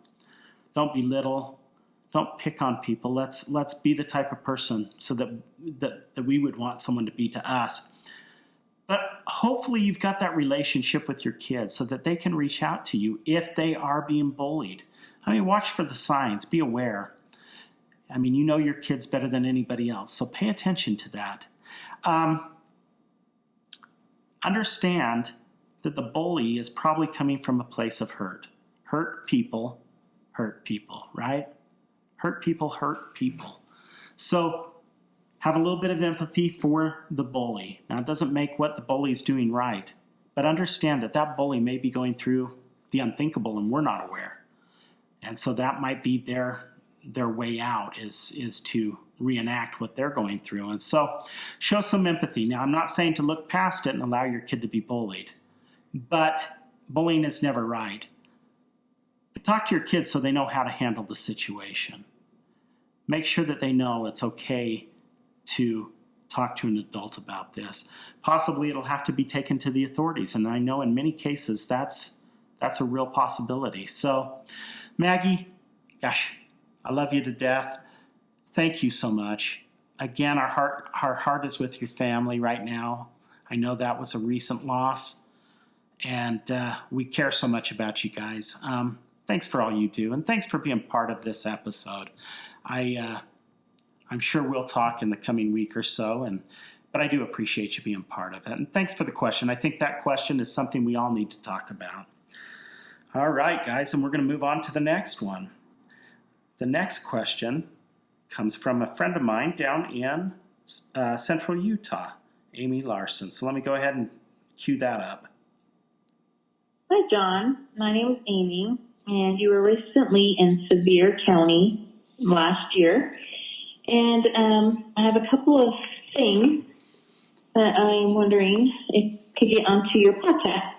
Don't belittle. Don't pick on people. Let's be the type of person so that we would want someone to be to us. But hopefully you've got that relationship with your kids so that they can reach out to you if they are being bullied. I mean, watch for the signs. Be aware. I mean, you know your kids better than anybody else, so pay attention to that. Understand that the bully is probably coming from a place of hurt. Hurt people, right? Hurt people. So have a little bit of empathy for the bully. Now, it doesn't make what the bully is doing right, but understand that bully may be going through the unthinkable and we're not aware. And so that might be their way out is to reenact what they're going through. And so show some empathy. Now, I'm not saying to look past it and allow your kid to be bullied. But bullying is never right. But talk to your kids so they know how to handle the situation. Make sure that they know it's okay to talk to an adult about this. Possibly it'll have to be taken to the authorities, and I know in many cases that's a real possibility. So, Maggie, gosh, I love you to death. Thank you so much. Again, our heart is with your family right now. I know that was a recent loss. And we care so much about you guys. Thanks for all you do, and thanks for being part of this episode. I'm sure we'll talk in the coming week or so, but I do appreciate you being part of it. And thanks for the question. I think that question is something we all need to talk about. All right, guys, and we're going to move on to the next one. The next question comes from a friend of mine down in central Utah, Amy Larsen. So let me go ahead and cue that up. Hi, John. My name is Amy, and you were recently in Sevier County last year. And I have a couple of things that I'm wondering if could get onto your podcast.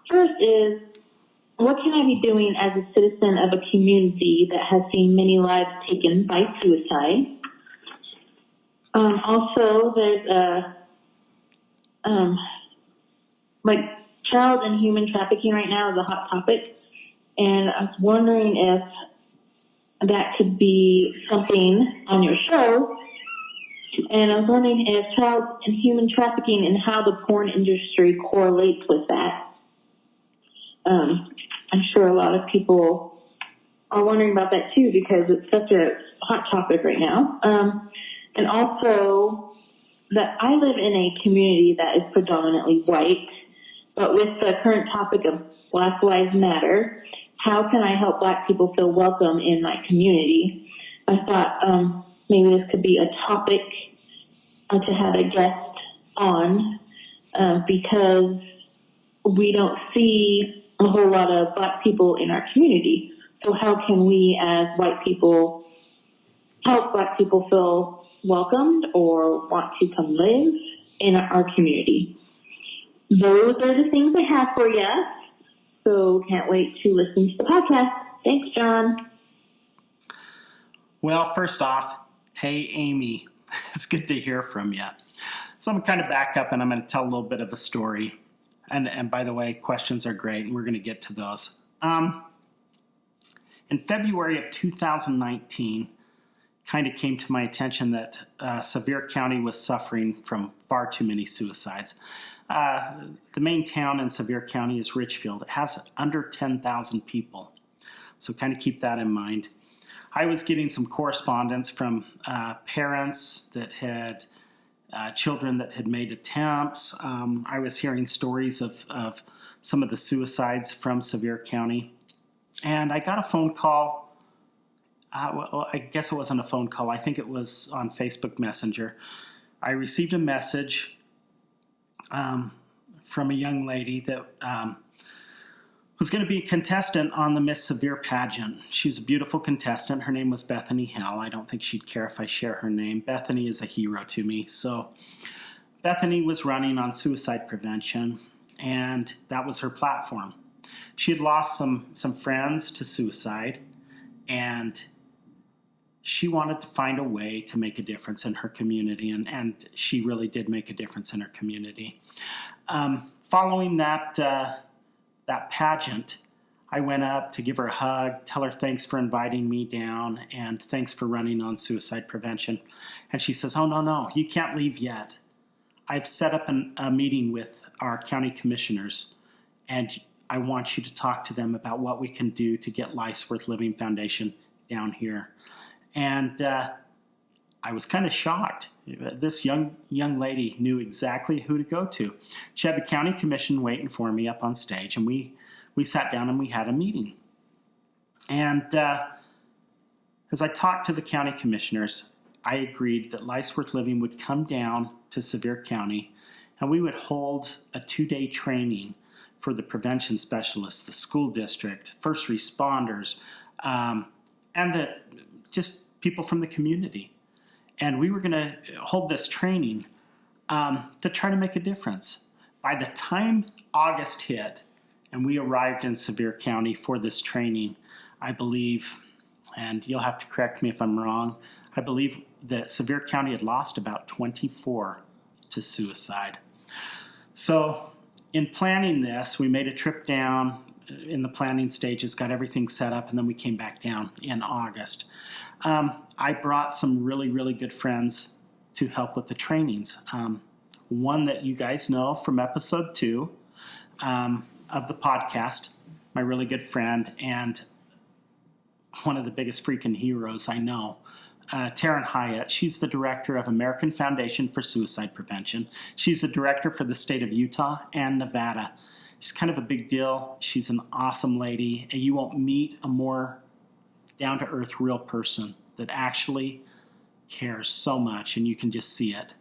First is, what can I be doing as a citizen of a community that has seen many lives taken by suicide? Also, there's child and human trafficking right now is a hot topic, and I was wondering if that could be something on your show. And I was wondering if child and human trafficking and how the porn industry correlates with that. I'm sure a lot of people are wondering about that too, because it's such a hot topic right now. And also that I live in a community that is predominantly white, but with the current topic of Black Lives Matter, how can I help Black people feel welcome in my community? I thought maybe this could be a topic to have a guest on, because we don't see a whole lot of Black people in our community. So how can we as white people help Black people feel welcomed or want to come live in our community? Those are the things I have for you. So can't wait to listen to the podcast. Thanks, John. Well, first off, hey, Amy, it's good to hear from you. So I'm going to kind of back up and I'm going to tell a little bit of a story. And by the way, questions are great, and we're going to get to those. In February of 2019, kind of came to my attention that Sevier County was suffering from far too many suicides. The main town in Sevier County is Richfield. It has under 10,000 people. So kind of keep that in mind. I was getting some correspondence from parents that had children that had made attempts. I was hearing stories of some of the suicides from Sevier County. And I got a phone call. Well, I guess it wasn't a phone call. I think it was on Facebook Messenger. I received a message from a young lady that was going to be a contestant on the Miss Sevier pageant. She was a beautiful contestant. Her name was Bethany Hill. I don't think she'd care if I share her name. Bethany is a hero to me. So Bethany was running on suicide prevention, and that was her platform. She had lost some friends to suicide, and she wanted to find a way to make a difference in her community, and she really did make a difference in her community. Following that pageant, I went up to give her a hug, tell her thanks for inviting me down, and thanks for running on suicide prevention. And she says, "Oh, no, you can't leave yet. I've set up a meeting with our county commissioners, and I want you to talk to them about what we can do to get Life's Worth Living Foundation down here." And I was kind of shocked. This young lady knew exactly who to go to. She had the county commission waiting for me up on stage, and we sat down and we had a meeting. And as I talked to the county commissioners, I agreed that Life's Worth Living would come down to Sevier County, and we would hold a 2-day training for the prevention specialists, the school district, first responders, and just people from the community. And we were going to hold this training to try to make a difference. By the time August hit and we arrived in Sevier County for this training, I believe, and you'll have to correct me if I'm wrong, I believe that Sevier County had lost about 24 to suicide. So in planning this, we made a trip down in the planning stages, got everything set up, and then we came back down in August. I brought some really, really good friends to help with the trainings. One that you guys know from episode 2 of the podcast, my really good friend and one of the biggest freaking heroes I know, Taryn Hyatt. She's the director of American Foundation for Suicide Prevention. She's the director for the state of Utah and Nevada. She's kind of a big deal. She's an awesome lady, and you won't meet a more down-to-earth real person that actually cares so much, and you can just see it.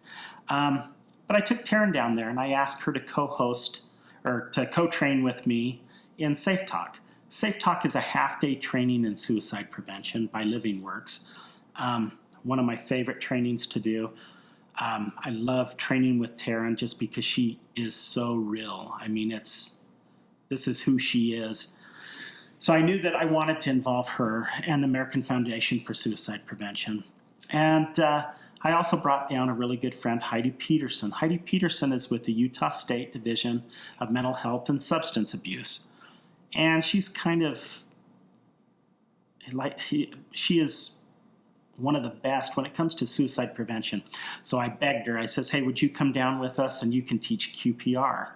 But I took Taryn down there, and I asked her to co-host or to co-train with me in Safe Talk. Safe Talk is a half-day training in suicide prevention by Living Works. One of my favorite trainings to do. I love training with Taryn just because she is so real. I mean, this is who she is. So I knew that I wanted to involve her and the American Foundation for Suicide Prevention. And I also brought down a really good friend, Heidi Peterson. Heidi Peterson is with the Utah State Division of Mental Health and Substance Abuse. And she's kind of like, she is one of the best when it comes to suicide prevention. So I begged her. I says, hey, would you come down with us and you can teach QPR?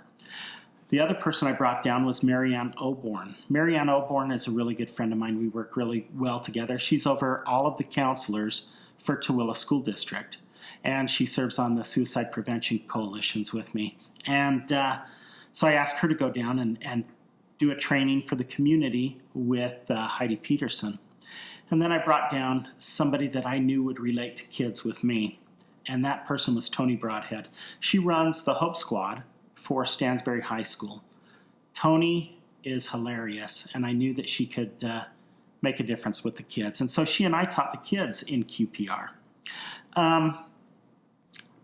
The other person I brought down was Marianne Oborn. Marianne Oborn is a really good friend of mine. We work really well together. She's over all of the counselors for Tooele School District, and she serves on the Suicide Prevention Coalitions with me. And so I asked her to go down and do a training for the community with Heidi Peterson. And then I brought down somebody that I knew would relate to kids with me, and that person was Tony Broadhead. She runs the Hope Squad for Stansbury High School. Tony is hilarious, and I knew that she could make a difference with the kids. And so she and I taught the kids in QPR.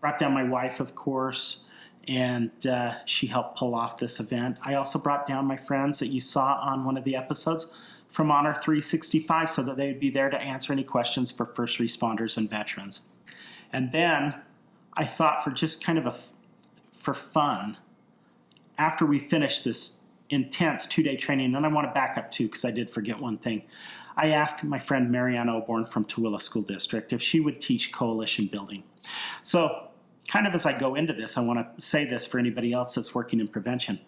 Brought down my wife, of course, and she helped pull off this event. I also brought down my friends that you saw on one of the episodes from Honor 365 so that they would be there to answer any questions for first responders and veterans. And then I thought, for just kind of for fun, after we finished this intense 2-day training, and I want to back up too because I did forget one thing, I asked my friend Marianne Oborn from Tooele School District if she would teach coalition building. So kind of as I go into this, I want to say this for anybody else that's working in prevention.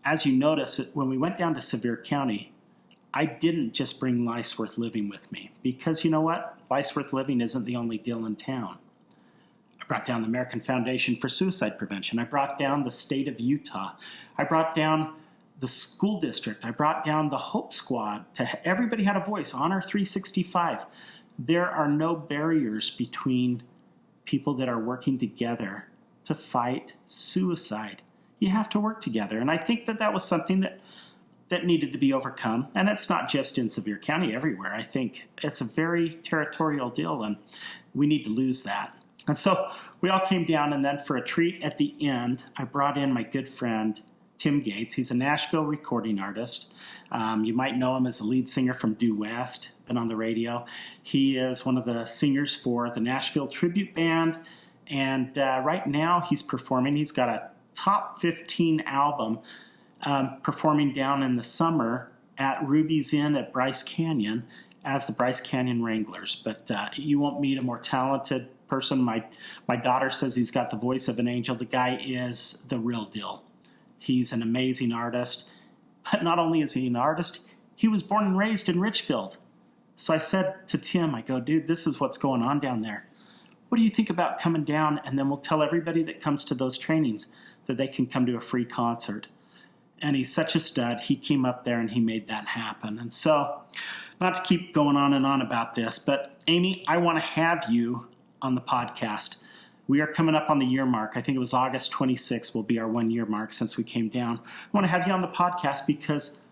As you notice, when we went down to Sevier County, I didn't just bring Life's Worth Living with me because you know what? Life's Worth Living isn't the only deal in town. I brought down the American Foundation for Suicide Prevention. I brought down the state of Utah. I brought down the school district. I brought down the Hope Squad. Everybody had a voice. Honor 365. There are no barriers between people that are working together to fight suicide. You have to work together. And I think that was something that needed to be overcome. And it's not just in Sevier County, everywhere. I think it's a very territorial deal, and we need to lose that. And so we all came down, and then for a treat at the end, I brought in my good friend, Tim Gates. He's a Nashville recording artist. You might know him as the lead singer from Due West, been on the radio. He is one of the singers for the Nashville Tribute Band, and right now he's performing. He's got a top 15 album performing down in the summer at Ruby's Inn at Bryce Canyon as the Bryce Canyon Wranglers. But you won't meet a more talented person. My daughter says he's got the voice of an angel. The guy is the real deal. He's an amazing artist. But not only is he an artist, he was born and raised in Richfield. So I said to Tim, I go, dude, this is what's going on down there. What do you think about coming down, and then we'll tell everybody that comes to those trainings that they can come to a free concert. And he's such a stud. He came up there and he made that happen. And so, not to keep going on and on about this, but Amy, I want to have you on the podcast. We are coming up on the year mark. I think it was August 26th will be our 1 year mark since we came down. I want to have you on the podcast because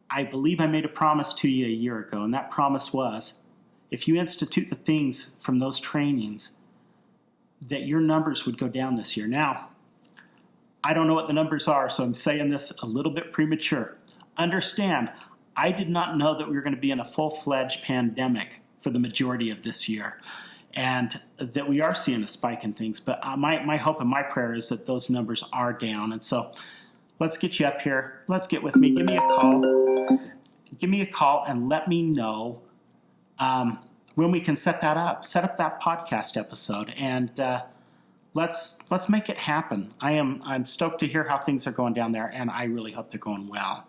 I believe I made a promise to you a year ago, and that promise was if you institute the things from those trainings, that your numbers would go down this year. Now, I don't know what the numbers are, so I'm saying this a little bit premature. Understand, I did not know that we were going to be in a full-fledged pandemic for the majority of this year, and that we are seeing a spike in things. But my hope and my prayer is that those numbers are down. And so let's get you up here. Let's get with me. Give me a call. Give me a call and let me know when we can set that up. Set up that podcast episode, and let's make it happen. I'm stoked to hear how things are going down there, and I really hope they're going well.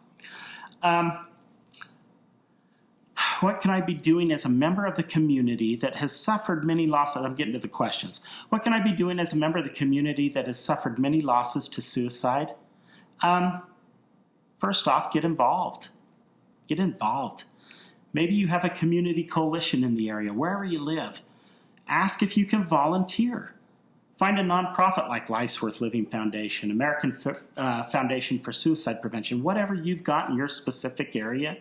What can I be doing as a member of the community that has suffered many losses? I'm getting to the questions. What can I be doing as a member of the community that has suffered many losses to suicide? First off, get involved. Get involved. Maybe you have a community coalition in the area, wherever you live. Ask if you can volunteer. Find a nonprofit like Life's Worth Living Foundation, American Foundation for Suicide Prevention, whatever you've got in your specific area,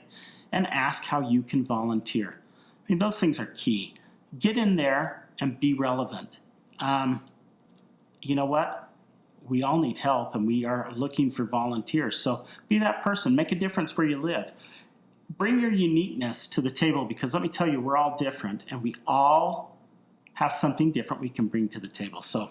and ask how you can volunteer. I mean, those things are key. Get in there and be relevant. You know what? We all need help, and we are looking for volunteers. So be that person. Make a difference where you live. Bring your uniqueness to the table, because let me tell you, we're all different, and we all have something different we can bring to the table. So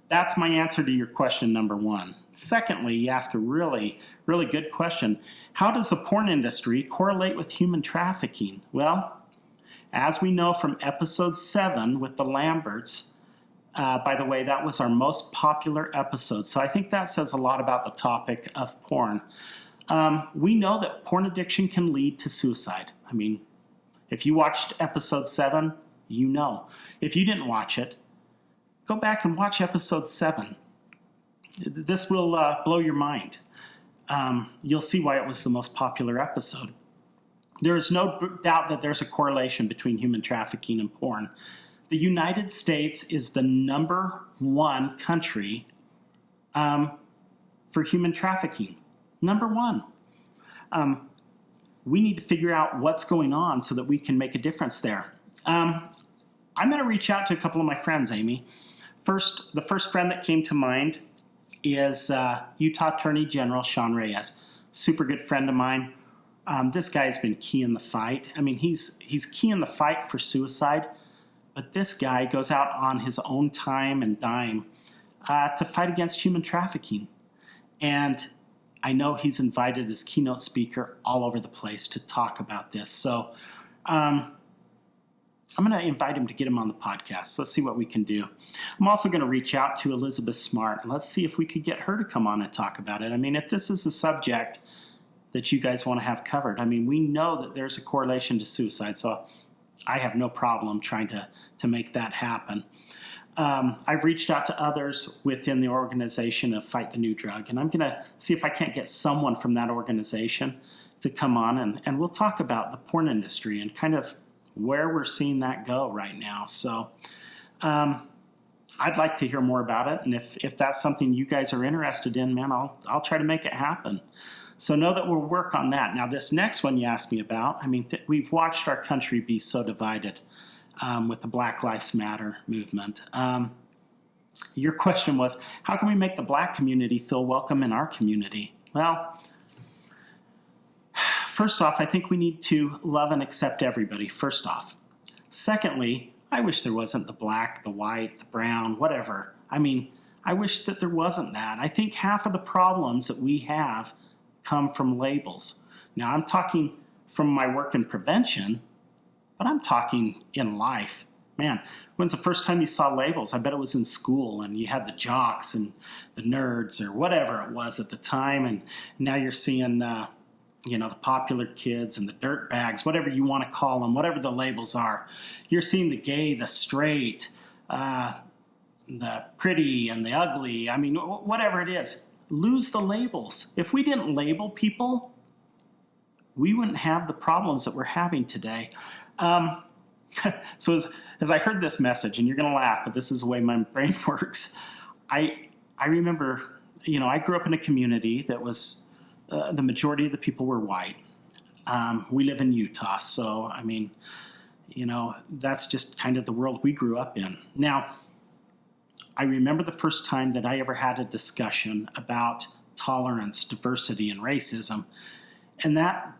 that's my answer to your question number one. Secondly, you ask a really, really good question. How does the porn industry correlate with human trafficking? Well, As we know from episode 7 with the Lamberts, by the way, that was our most popular episode. So I think that says a lot about the topic of porn. We know that porn addiction can lead to suicide. I mean, if you watched episode 7, you know. If you didn't watch it, go back and watch episode 7. This will blow your mind. You'll see why it was the most popular episode. There is no doubt that there's a correlation between human trafficking and porn. The United States is the number 1 country for human trafficking. Number 1. We need to figure out what's going on so that we can make a difference there. I'm going to reach out to a couple of my friends, Amy. The first friend that came to mind is Utah Attorney General Sean Reyes. Super good friend of mine. This guy's been key in the fight. I mean, he's key in the fight for suicide, but this guy goes out on his own time and dime to fight against human trafficking. And I know he's invited as keynote speaker all over the place to talk about this. So I'm going to invite him to get him on the podcast. Let's see what we can do. I'm also going to reach out to Elizabeth Smart, and let's see if we could get her to come on and talk about it. I mean, if this is a subject that you guys want to have covered, I mean, we know that there's a correlation to suicide, so I have no problem trying to make that happen. I've reached out to others within the organization of Fight the New Drug, and I'm going to see if I can't get someone from that organization to come on, and we'll talk about the porn industry and kind of where we're seeing that go right now. So I'd like to hear more about it, and if that's something you guys are interested in, man, I'll try to make it happen. So know that we'll work on that. Now, this next one you asked me about, I mean, we've watched our country be so divided with the Black Lives Matter movement. Your question was, how can we make the black community feel welcome in our community? Well, first off, I think we need to love and accept everybody, first off. Secondly, I wish there wasn't the black, the white, the brown, whatever. I mean, I wish that there wasn't that. I think half of the problems that we have come from labels. Now, I'm talking from my work in prevention, but I'm talking in life. Man, when's the first time you saw labels? I bet it was in school, and you had the jocks and the nerds or whatever it was at the time, and now you're seeing the popular kids and the dirt bags, whatever you want to call them, whatever the labels are. You're seeing the gay, the straight, the pretty and the ugly. I mean, whatever it is. Lose the labels. If we didn't label people, we wouldn't have the problems that we're having today. So as I heard this message, and you're going to laugh, but this is the way my brain works. I remember, I grew up in a community that was the majority of the people were white. We live in Utah, so I mean, that's just kind of the world we grew up in. Now, I remember the first time that I ever had a discussion about tolerance, diversity, and racism. And that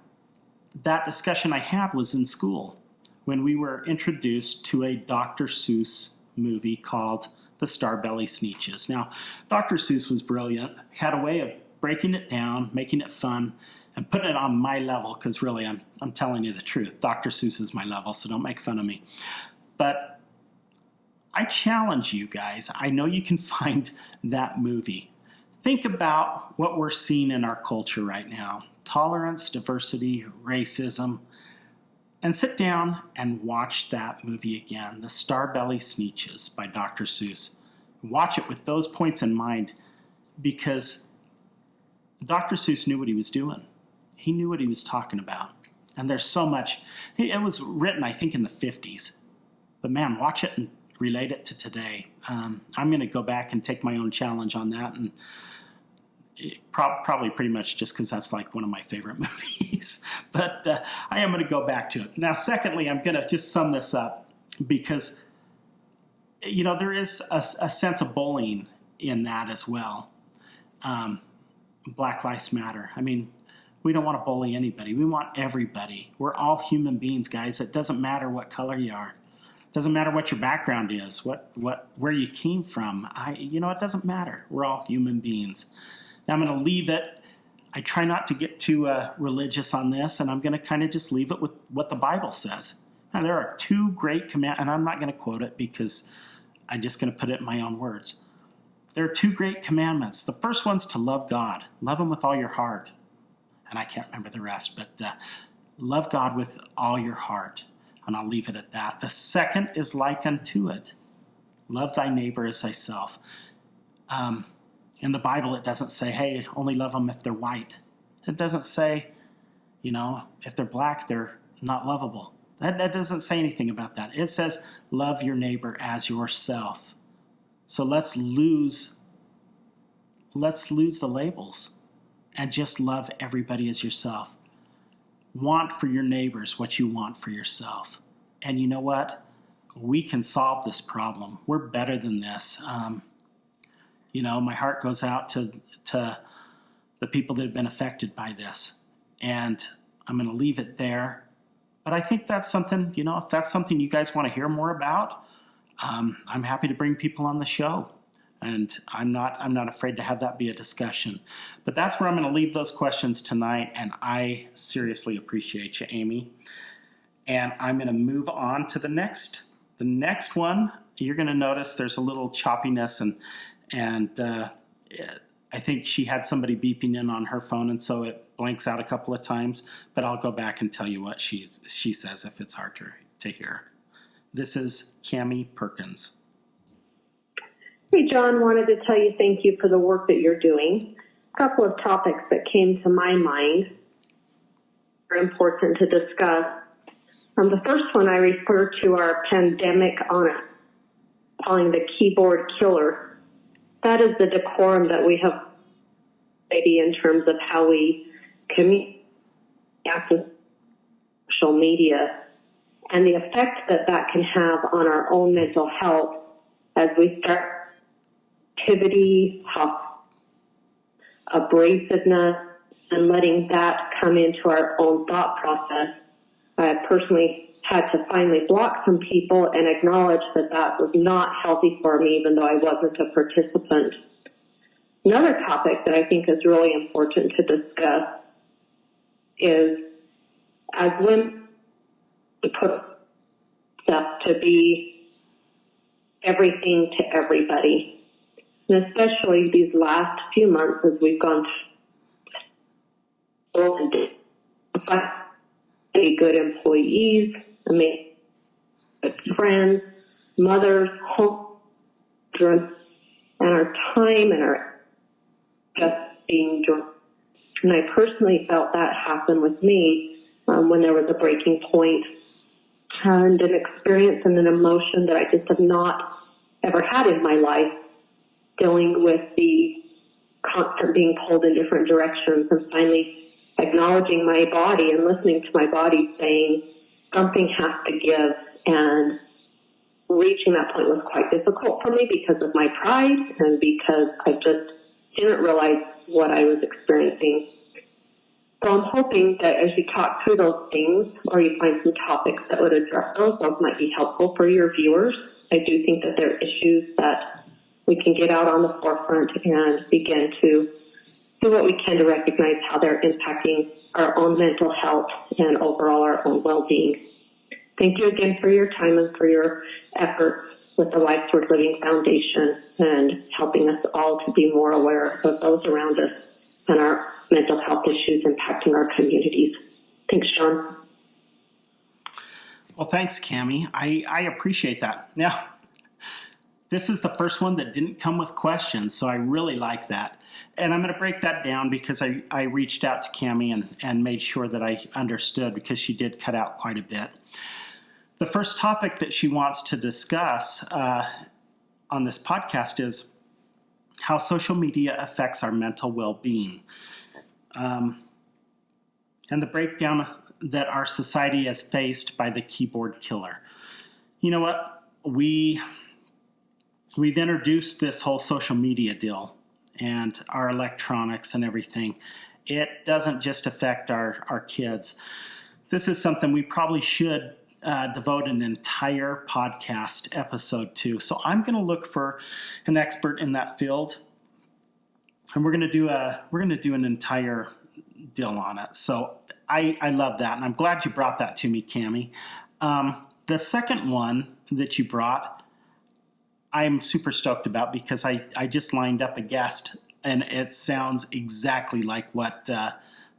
discussion I had was in school when we were introduced to a Dr. Seuss movie called The Starbelly Sneetches. Now, Dr. Seuss was brilliant, had a way of breaking it down, making it fun, and putting it on my level, because really, I'm telling you the truth. Dr. Seuss is my level, so don't make fun of me. But I challenge you guys. I know you can find that movie. Think about what we're seeing in our culture right now. Tolerance, diversity, racism. And sit down and watch that movie again, The Starbelly Sneetches by Dr. Seuss. Watch it with those points in mind, because Dr. Seuss knew what he was doing. He knew what he was talking about. And there's so much. It was written, I think, in the 50s. But man, watch it and relate it to today. I'm going to go back and take my own challenge on that, and probably pretty much just because that's like one of my favorite movies. But I am going to go back to it. Now, secondly, I'm going to just sum this up, because there is a sense of bullying in that as well. Black Lives Matter. I mean, we don't want to bully anybody. We want everybody. We're all human beings, guys. It doesn't matter what color you are. It doesn't matter what your background is, where you came from. It doesn't matter. We're all human beings. Now, I'm going to leave it. I try not to get too religious on this, and I'm going to kind of just leave it with what the Bible says. Now, there are two great commands, and I'm not going to quote it because I'm just going to put it in my own words. There are two great commandments. The first one's to love God. Love him with all your heart. And I can't remember the rest, but love God with all your heart. And I'll leave it at that. The second is like unto it. Love thy neighbor as thyself. In the Bible, it doesn't say, hey, only love them if they're white. It doesn't say, if they're black, they're not lovable. That doesn't say anything about that. It says, love your neighbor as yourself. So let's lose the labels and just love everybody as yourself. Want for your neighbors what you want for yourself. And you know what? We can solve this problem. We're better than this. My heart goes out to the people that have been affected by this. And I'm going to leave it there. But I think that's something, if that's something you guys want to hear more about, I'm happy to bring people on the show. And I'm not afraid to have that be a discussion. But that's where I'm going to leave those questions tonight. And I seriously appreciate you, Amy. And I'm going to move on to the next. The next one, you're going to notice there's a little choppiness, and I think she had somebody beeping in on her phone, and so it blanks out a couple of times. But I'll go back and tell you what she says if it's hard to hear. This is Cammie Perkins. Hey, John, wanted to tell you thank you for the work that you're doing. A couple of topics that came to my mind are important to discuss. The first one I refer to our pandemic on it, calling the keyboard killer. That is the decorum that we have maybe in terms of how we communicate on social media and the effect that can have on our own mental health as we start activity, abrasiveness, and letting that come into our own thought process. I personally had to finally block some people and acknowledge that was not healthy for me, even though I wasn't a participant. Another topic that I think is really important to discuss is, as women, we put stuff to be everything to everybody. And especially these last few months as we've gone through and be good employees, good friends, mothers, home children, and our time and our just being drunk. And I personally felt that happen with me when there was a breaking point and an experience and an emotion that I just have not ever had in my life, dealing with the constant being pulled in different directions and finally acknowledging my body and listening to my body saying something has to give. And reaching that point was quite difficult for me because of my pride and because I just didn't realize what I was experiencing. So I'm hoping that as you talk through those things or you find some topics that would address those might be helpful for your viewers. I do think that there are issues that we can get out on the forefront and begin to do what we can to recognize how they're impacting our own mental health and overall our own well-being. Thank you again for your time and for your efforts with the Life's Worth Living Foundation and helping us all to be more aware of those around us and our mental health issues impacting our communities. Thanks, John. Well, thanks, Cammie. I appreciate that. Now, this is the first one that didn't come with questions, so I really like that. And I'm going to break that down because I reached out to Cammie and made sure that I understood because she did cut out quite a bit. The first topic that she wants to discuss on this podcast is how social media affects our mental well-being. And the breakdown that our society has faced by the keyboard killer. You know what? We've introduced this whole social media deal and our electronics and everything. It doesn't just affect our kids. This is something we probably should devote an entire podcast episode to. So I'm going to look for an expert in that field, and we're going to do an entire deal on it. So I love that, and I'm glad you brought that to me, Cammie. The second one that you brought, I'm super stoked about because I just lined up a guest, and it sounds exactly like what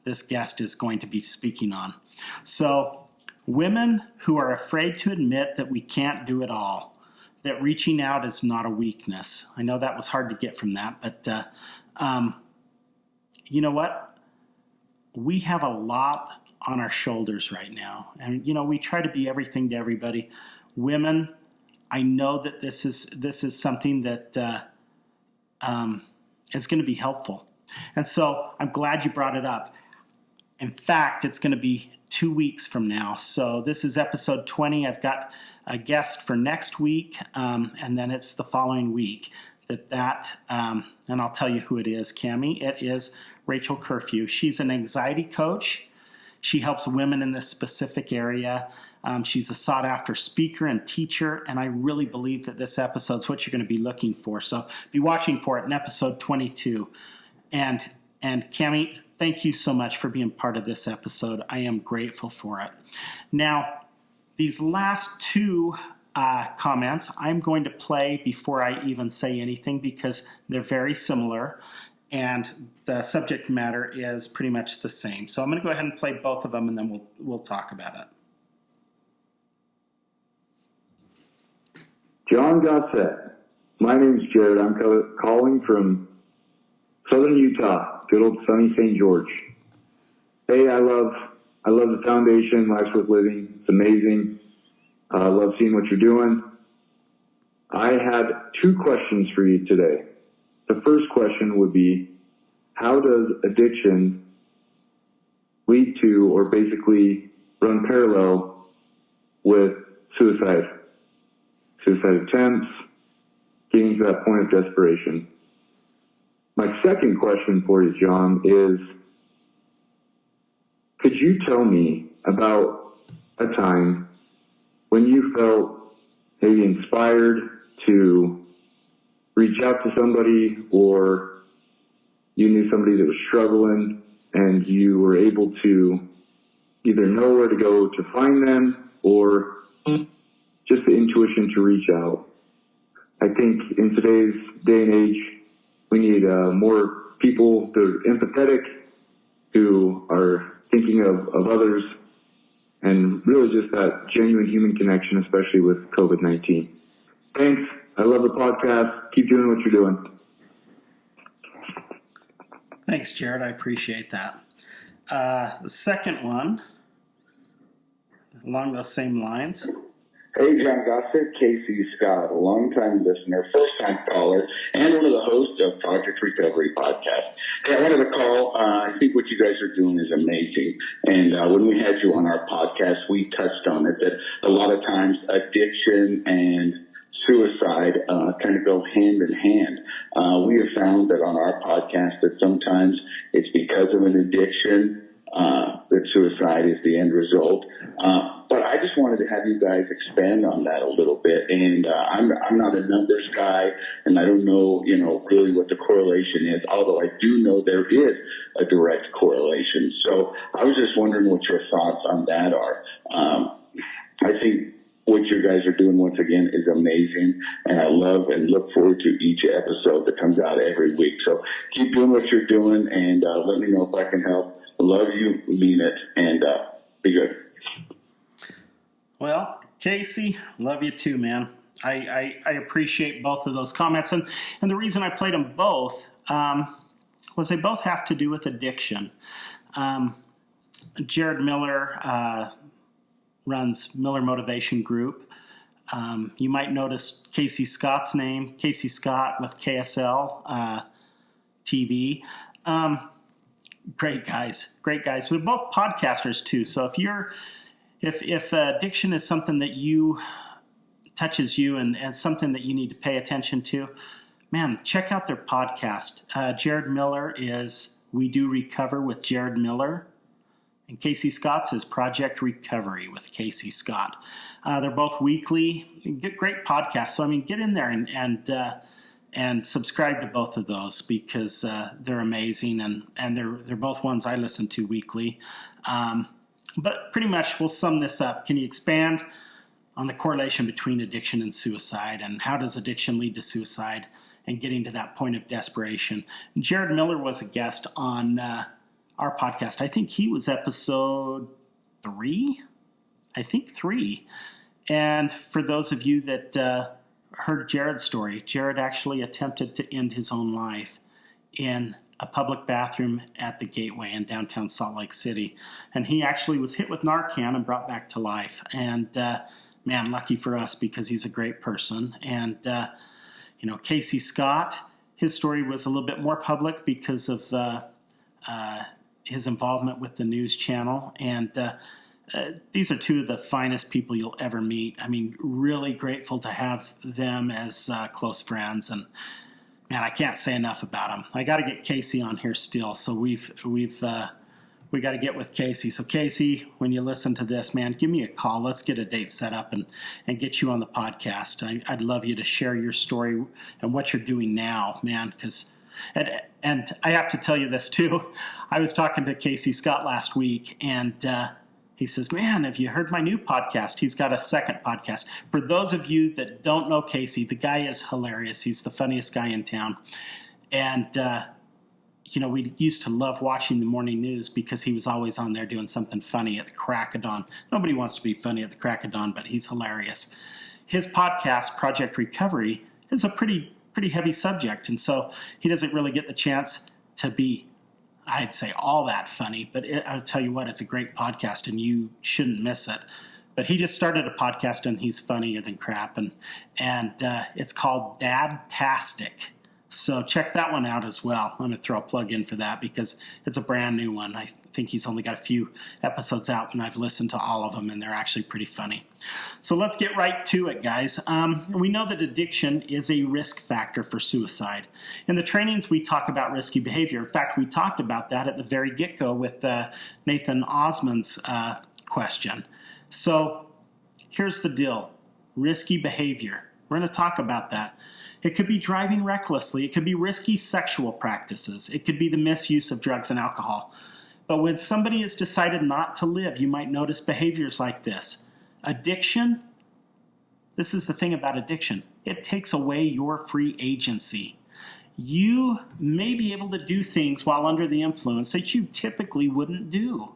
this guest is going to be speaking on. So, women who are afraid to admit that we can't do it all, that reaching out is not a weakness. I know that was hard to get from that, but you know what? We have a lot on our shoulders right now. And, we try to be everything to everybody. Women, I know that this is something that is going to be helpful. And so I'm glad you brought it up. In fact, it's going to be 2 weeks from now. So this is episode 20. I've got a guest for next week, and then it's the following week. And I'll tell you who it is, Cammie. It is Rachel Curfew. She's an anxiety coach. She helps women in this specific area. She's a sought-after speaker and teacher, and I really believe that this episode is what you're going to be looking for. So be watching for it in episode 22. And Cammie, thank you so much for being part of this episode. I am grateful for it. Now, these last two comments I'm going to play before I even say anything because they're very similar. And the subject matter is pretty much the same. So I'm going to go ahead and play both of them, and then we'll talk about it. Jon Gossett. My name's Jared. I'm calling from southern Utah, good old sunny St. George. Hey, I love the foundation, Life's Worth Living. It's amazing. I love seeing what you're doing. I had 2 questions for you today. The first question would be, how does addiction lead to or basically run parallel with suicide? Suicide attempts, getting to that point of desperation. My second question for you, Jon, is could you tell me about a time when you felt maybe inspired to reach out to somebody, or you knew somebody that was struggling and you were able to either know where to go to find them or just the intuition to reach out? I think in today's day and age, we need more people that are empathetic, who are thinking of others, and really just that genuine human connection, especially with COVID-19. Thanks. I love the podcast. Keep doing what you're doing. Thanks, Jared. I appreciate that. The second one, along those same lines. Hey, Jon Gossett, Casey Scott, a longtime listener, first-time caller, and one of the hosts of Project Recovery Podcast. Hey, I wanted to call. I think what you guys are doing is amazing. And when we had you on our podcast, we touched on it, that a lot of times addiction and suicide kind of go hand in hand. We have found that on our podcast that sometimes it's because of an addiction that suicide is the end result. But I just wanted to have you guys expand on that a little bit. And I'm not a numbers guy, and I don't know, really what the correlation is, although I do know there is a direct correlation. So I was just wondering what your thoughts on that are. I think what you guys are doing, once again, is amazing, and I love and look forward to each episode that comes out every week. So keep doing what you're doing, and let me know if I can help. Love you, mean it, and be good. Well, Casey, love you too, man. I appreciate both of those comments, and the reason I played them both was they both have to do with addiction. Jared Miller runs Miller Motivation Group. You might notice Casey Scott's name, Casey Scott with KSL TV. Great guys. We're both podcasters too. So if addiction is something that touches you and something that you need to pay attention to, man, check out their podcast. Jared Miller is We Do Recover with Jared Miller, and Casey Scott's is Project Recovery with Casey Scott. They're both weekly, great podcasts. So get in there and subscribe to both of those because they're amazing, and they're both ones I listen to weekly. But pretty much we'll sum this up. Can you expand on the correlation between addiction and suicide, and how does addiction lead to suicide and getting to that point of desperation? Jared Miller was a guest on our podcast. I think he was episode 3. And for those of you that heard Jared's story, Jared actually attempted to end his own life in a public bathroom at the Gateway in downtown Salt Lake City. And he actually was hit with Narcan and brought back to life. And man, lucky for us, because he's a great person. And, Casey Scott, his story was a little bit more public because of his involvement with the news channel. And these are two of the finest people you'll ever meet. I mean, really grateful to have them as close friends. And man, I can't say enough about them. I got to get Casey on here still, so we got to get with Casey. So Casey, when you listen to this, man, give me a call. Let's get a date set up and get you on the podcast. I'd love you to share your story and what you're doing now, man, because and I have to tell you this too. I was talking to Casey Scott last week, and he says, man, have you heard my new podcast? He's got a second podcast. For those of you that don't know Casey, the guy is hilarious. He's the funniest guy in town. And, we used to love watching the morning news because he was always on there doing something funny at the crack of dawn. Nobody wants to be funny at the crack of dawn, but he's hilarious. His podcast, Project Recovery, is a pretty heavy subject. And so he doesn't really get the chance to be, I'd say, all that funny, but I'll tell you what, it's a great podcast and you shouldn't miss it. But he just started a podcast and he's funnier than crap, and it's called Dadtastic. So check that one out as well. I'm going to throw a plug in for that because it's a brand new one. I think he's only got a few episodes out, and I've listened to all of them, and they're actually pretty funny. So let's get right to it, guys. We know that addiction is a risk factor for suicide. In the trainings, we talk about risky behavior. In fact, we talked about that at the very get-go with Nathan Osmond's question. So here's the deal. Risky behavior. We're going to talk about that. It could be driving recklessly. It could be risky sexual practices. It could be the misuse of drugs and alcohol. But when somebody has decided not to live, you might notice behaviors like this. Addiction, this is the thing about addiction. It takes away your free agency. You may be able to do things while under the influence that you typically wouldn't do.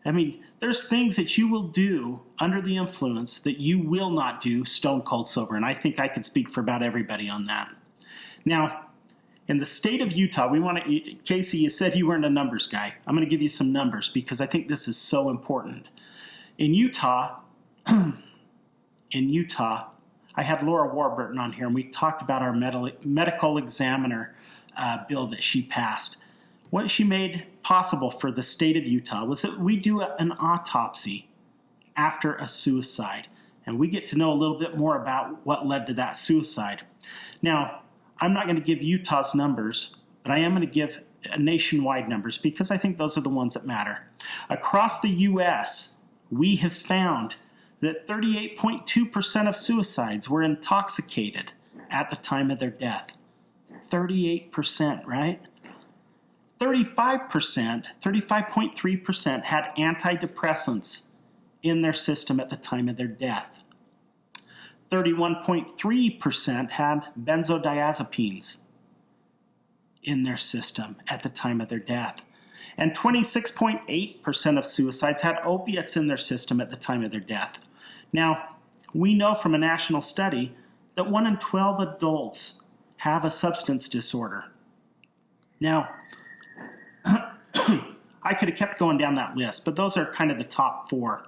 I mean, there's things that you will do under the influence that you will not do stone cold sober, and I think I could speak for about everybody on that. Now, in the state of Utah, Casey, you said you weren't a numbers guy. I'm going to give you some numbers because I think this is so important. In Utah, I had Laura Warburton on here, and we talked about our medical examiner bill that she passed. What she made possible for the state of Utah was that we do an autopsy after a suicide, and we get to know a little bit more about what led to that suicide. Now, I'm not going to give Utah's numbers, but I am going to give nationwide numbers because I think those are the ones that matter. Across the U.S., we have found that 38.2% of suicides were intoxicated at the time of their death. 38%, right? 35.3% had antidepressants in their system at the time of their death. 31.3% had benzodiazepines in their system at the time of their death. And 26.8% of suicides had opiates in their system at the time of their death. Now, we know from a national study that 1 in 12 adults have a substance disorder. Now, I could have kept going down that list, but those are kind of the top 4.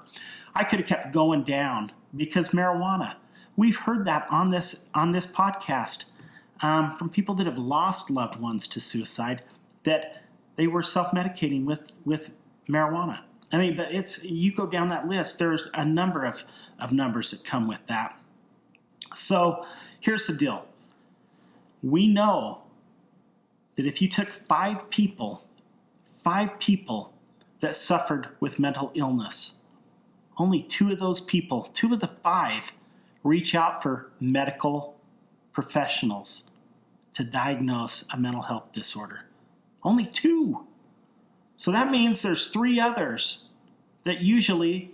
I could have kept going down because marijuana. We've heard that on this podcast from people that have lost loved ones to suicide, that they were self-medicating with marijuana. I mean, but you go down that list, there's a number of numbers that come with that. So here's the deal. We know that if you took 5 people that suffered with mental illness, only 2 of those people, 2 of the 5, reach out for medical professionals to diagnose a mental health disorder. Only 2. So that means there's 3 others that usually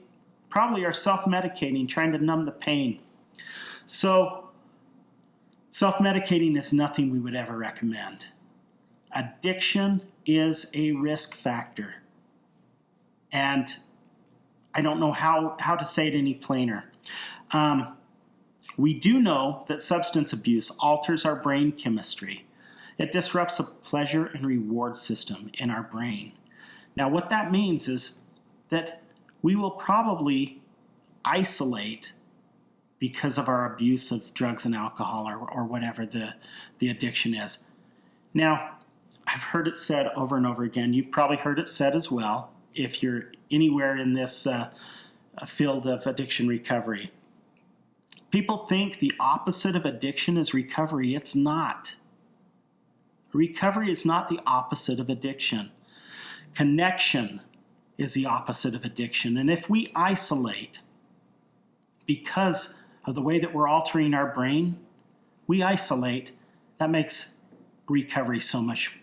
probably are self-medicating, trying to numb the pain. So self-medicating is nothing we would ever recommend. Addiction is a risk factor. And I don't know how to say it any plainer. We do know that substance abuse alters our brain chemistry. It disrupts the pleasure and reward system in our brain. Now, what that means is that we will probably isolate because of our abuse of drugs and alcohol or whatever the addiction is. Now, I've heard it said over and over again. You've probably heard it said as well if you're anywhere in this field of addiction recovery. People think the opposite of addiction is recovery. It's not. Recovery is not the opposite of addiction. Connection is the opposite of addiction. And if we isolate because of the way that we're altering our brain, we isolate, that makes recovery so much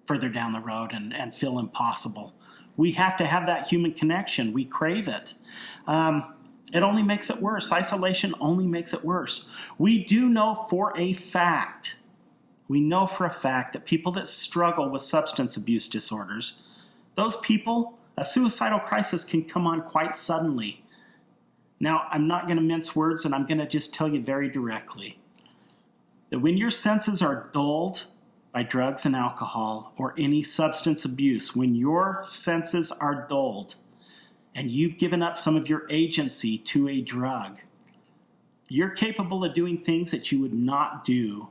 further down the road and feel impossible. We have to have that human connection. We crave it. It only makes it worse. Isolation only makes it worse. We do know for a fact, that people that struggle with substance abuse disorders, those people, a suicidal crisis can come on quite suddenly. Now, I'm not going to mince words, and I'm going to just tell you very directly that when your senses are dulled by drugs and alcohol or any substance abuse, when your senses are dulled and you've given up some of your agency to a drug, you're capable of doing things that you would not do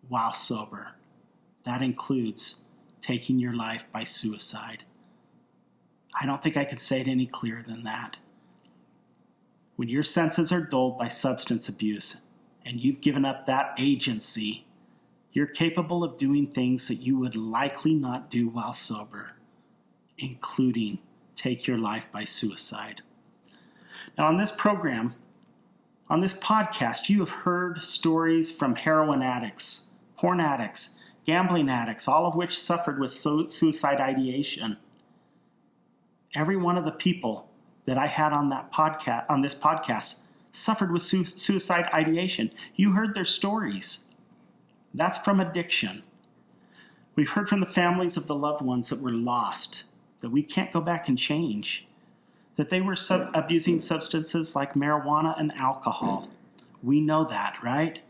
while sober. That includes taking your life by suicide. I don't think I could say it any clearer than that. When your senses are dulled by substance abuse and you've given up that agency, you're capable of doing things that you would likely not do while sober, including take your life by suicide. Now, on this program, on this podcast, you have heard stories from heroin addicts, porn addicts, gambling addicts, all of which suffered with suicide ideation. Every one of the people that I had on this podcast suffered with suicide ideation. You heard their stories. That's from addiction. We've heard from the families of the loved ones that were lost, that we can't go back and change, that they were abusing substances like marijuana and alcohol. We know that, right?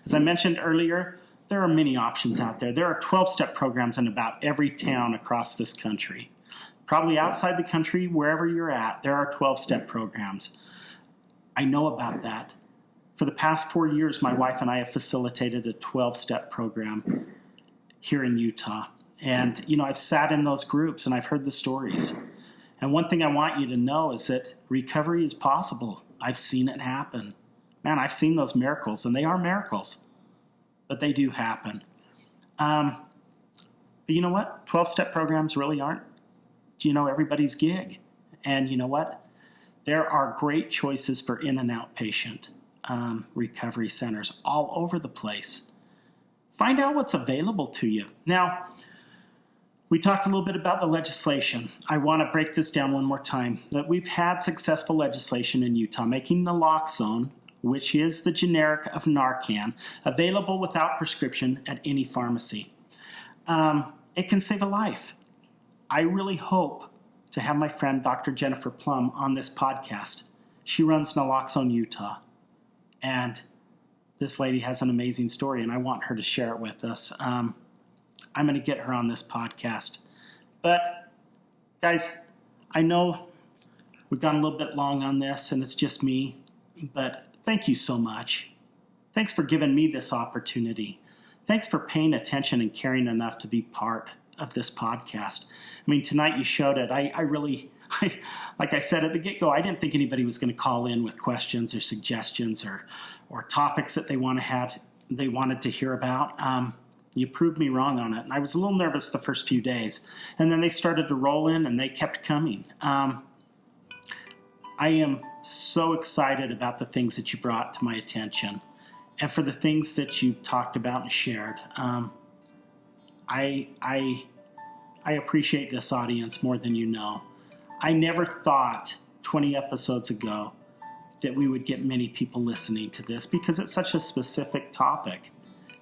As I mentioned earlier, there are many options out there. There are 12-step programs in about every town across this country. Probably outside the country, wherever you're at, there are 12-step programs. I know about that. For the past 4 years, my wife and I have facilitated a 12-step program here in Utah. And, I've sat in those groups and I've heard the stories. And one thing I want you to know is that recovery is possible. I've seen it happen. Man, I've seen those miracles, and they are miracles, but they do happen. But you know what? 12-step programs really aren't, everybody's gig. And you know what? There are great choices for in and outpatient recovery centers all over the place. Find out what's available to you. Now, we talked a little bit about the legislation. I want to break this down one more time. That we've had successful legislation in Utah making naloxone, which is the generic of Narcan, available without prescription at any pharmacy. It can save a life. I really hope to have my friend Dr. Jennifer Plum on this podcast. She runs Naloxone Utah, and this lady has an amazing story, and I want her to share it with us. I'm going to get her on this podcast. But, guys, I know we've gone a little bit long on this, and it's just me, but thank you so much. Thanks for giving me this opportunity. Thanks for paying attention and caring enough to be part of this podcast. I mean, tonight you showed it. I really, like I said at the get-go, I didn't think anybody was going to call in with questions or suggestions or topics that they wanted to hear about. You proved me wrong on it. And I was a little nervous the first few days. And then they started to roll in and they kept coming. I am so excited about the things that you brought to my attention and for the things that you've talked about and shared. I appreciate this audience more than you know. I never thought 20 episodes ago that we would get many people listening to this because it's such a specific topic.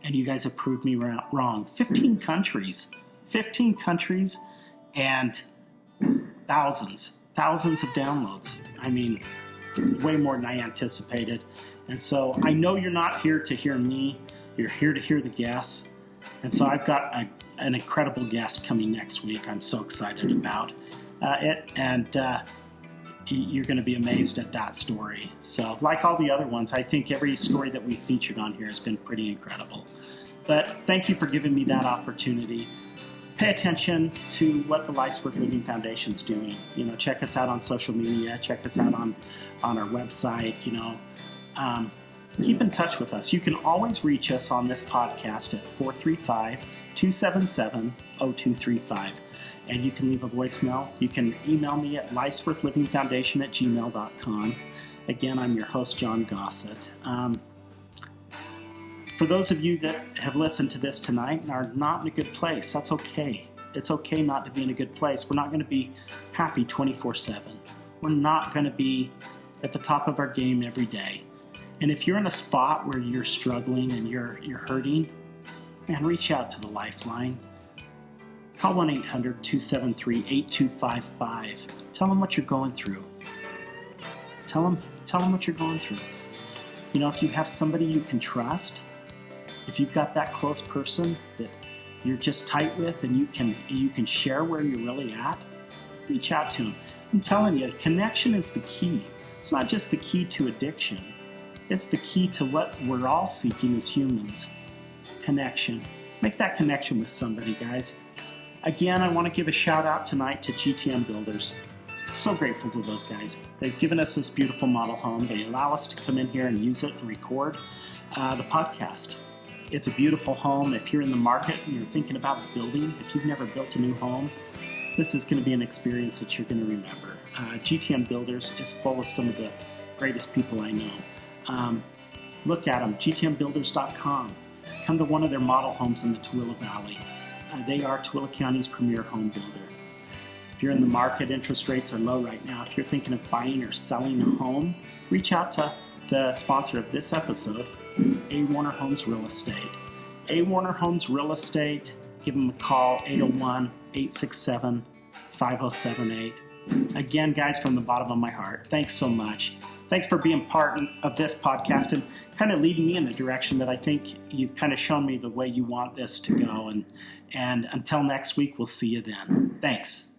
And you guys have proved me wrong. 15 countries and thousands of downloads. I mean, way more than I anticipated. And so I know you're not here to hear me. You're here to hear the guests. And so I've got an incredible guest coming next week I'm so excited about it. And you're going to be amazed at that story. So like all the other ones, I think every story that we featured on here has been pretty incredible. But thank you for giving me that opportunity. Pay attention to what the Life's Worth Living Foundation's doing. You know, check us out on social media. Check us out on our website. You know, keep in touch with us. You can always reach us on this podcast at 435-277-0235. And you can leave a voicemail. You can email me at lifesworthlivingfoundation@gmail.com. Again, I'm your host, Jon Gossett. For those of you that have listened to this tonight and are not in a good place, that's okay. It's okay not to be in a good place. We're not going to be happy 24/7. We're not going to be at the top of our game every day. And if you're in a spot where you're struggling and you're hurting, man, reach out to the Lifeline. Call 1-800-273-8255. Tell them what you're going through. Tell them what you're going through. You know, if you have somebody you can trust, if you've got that close person that you're just tight with and you can share where you're really at, reach out to them. I'm telling you, connection is the key. It's not just the key to addiction. It's the key to what we're all seeking as humans. Connection. Make that connection with somebody, guys. Again, I want to give a shout out tonight to GTM Builders. So grateful to those guys. They've given us this beautiful model home. They allow us to come in here and use it and record the podcast. It's a beautiful home. If you're in the market and you're thinking about building, if you've never built a new home, this is going to be an experience that you're going to remember. GTM Builders is full of some of the greatest people I know. Look at them, gtmbuilders.com. Come to one of their model homes in the Tooele Valley. They are Tooele County's premier home builder. If you're in the market, interest rates are low right now. If you're thinking of buying or selling a home, reach out to the sponsor of this episode, A. Warner Homes Real Estate. A. Warner Homes Real Estate, give them a call, 801-867-5078. Again, guys, from the bottom of my heart, thanks so much. Thanks for being part of this podcast and kind of leading me in the direction that I think you've kind of shown me the way you want this to go. And until next week, we'll see you then. Thanks.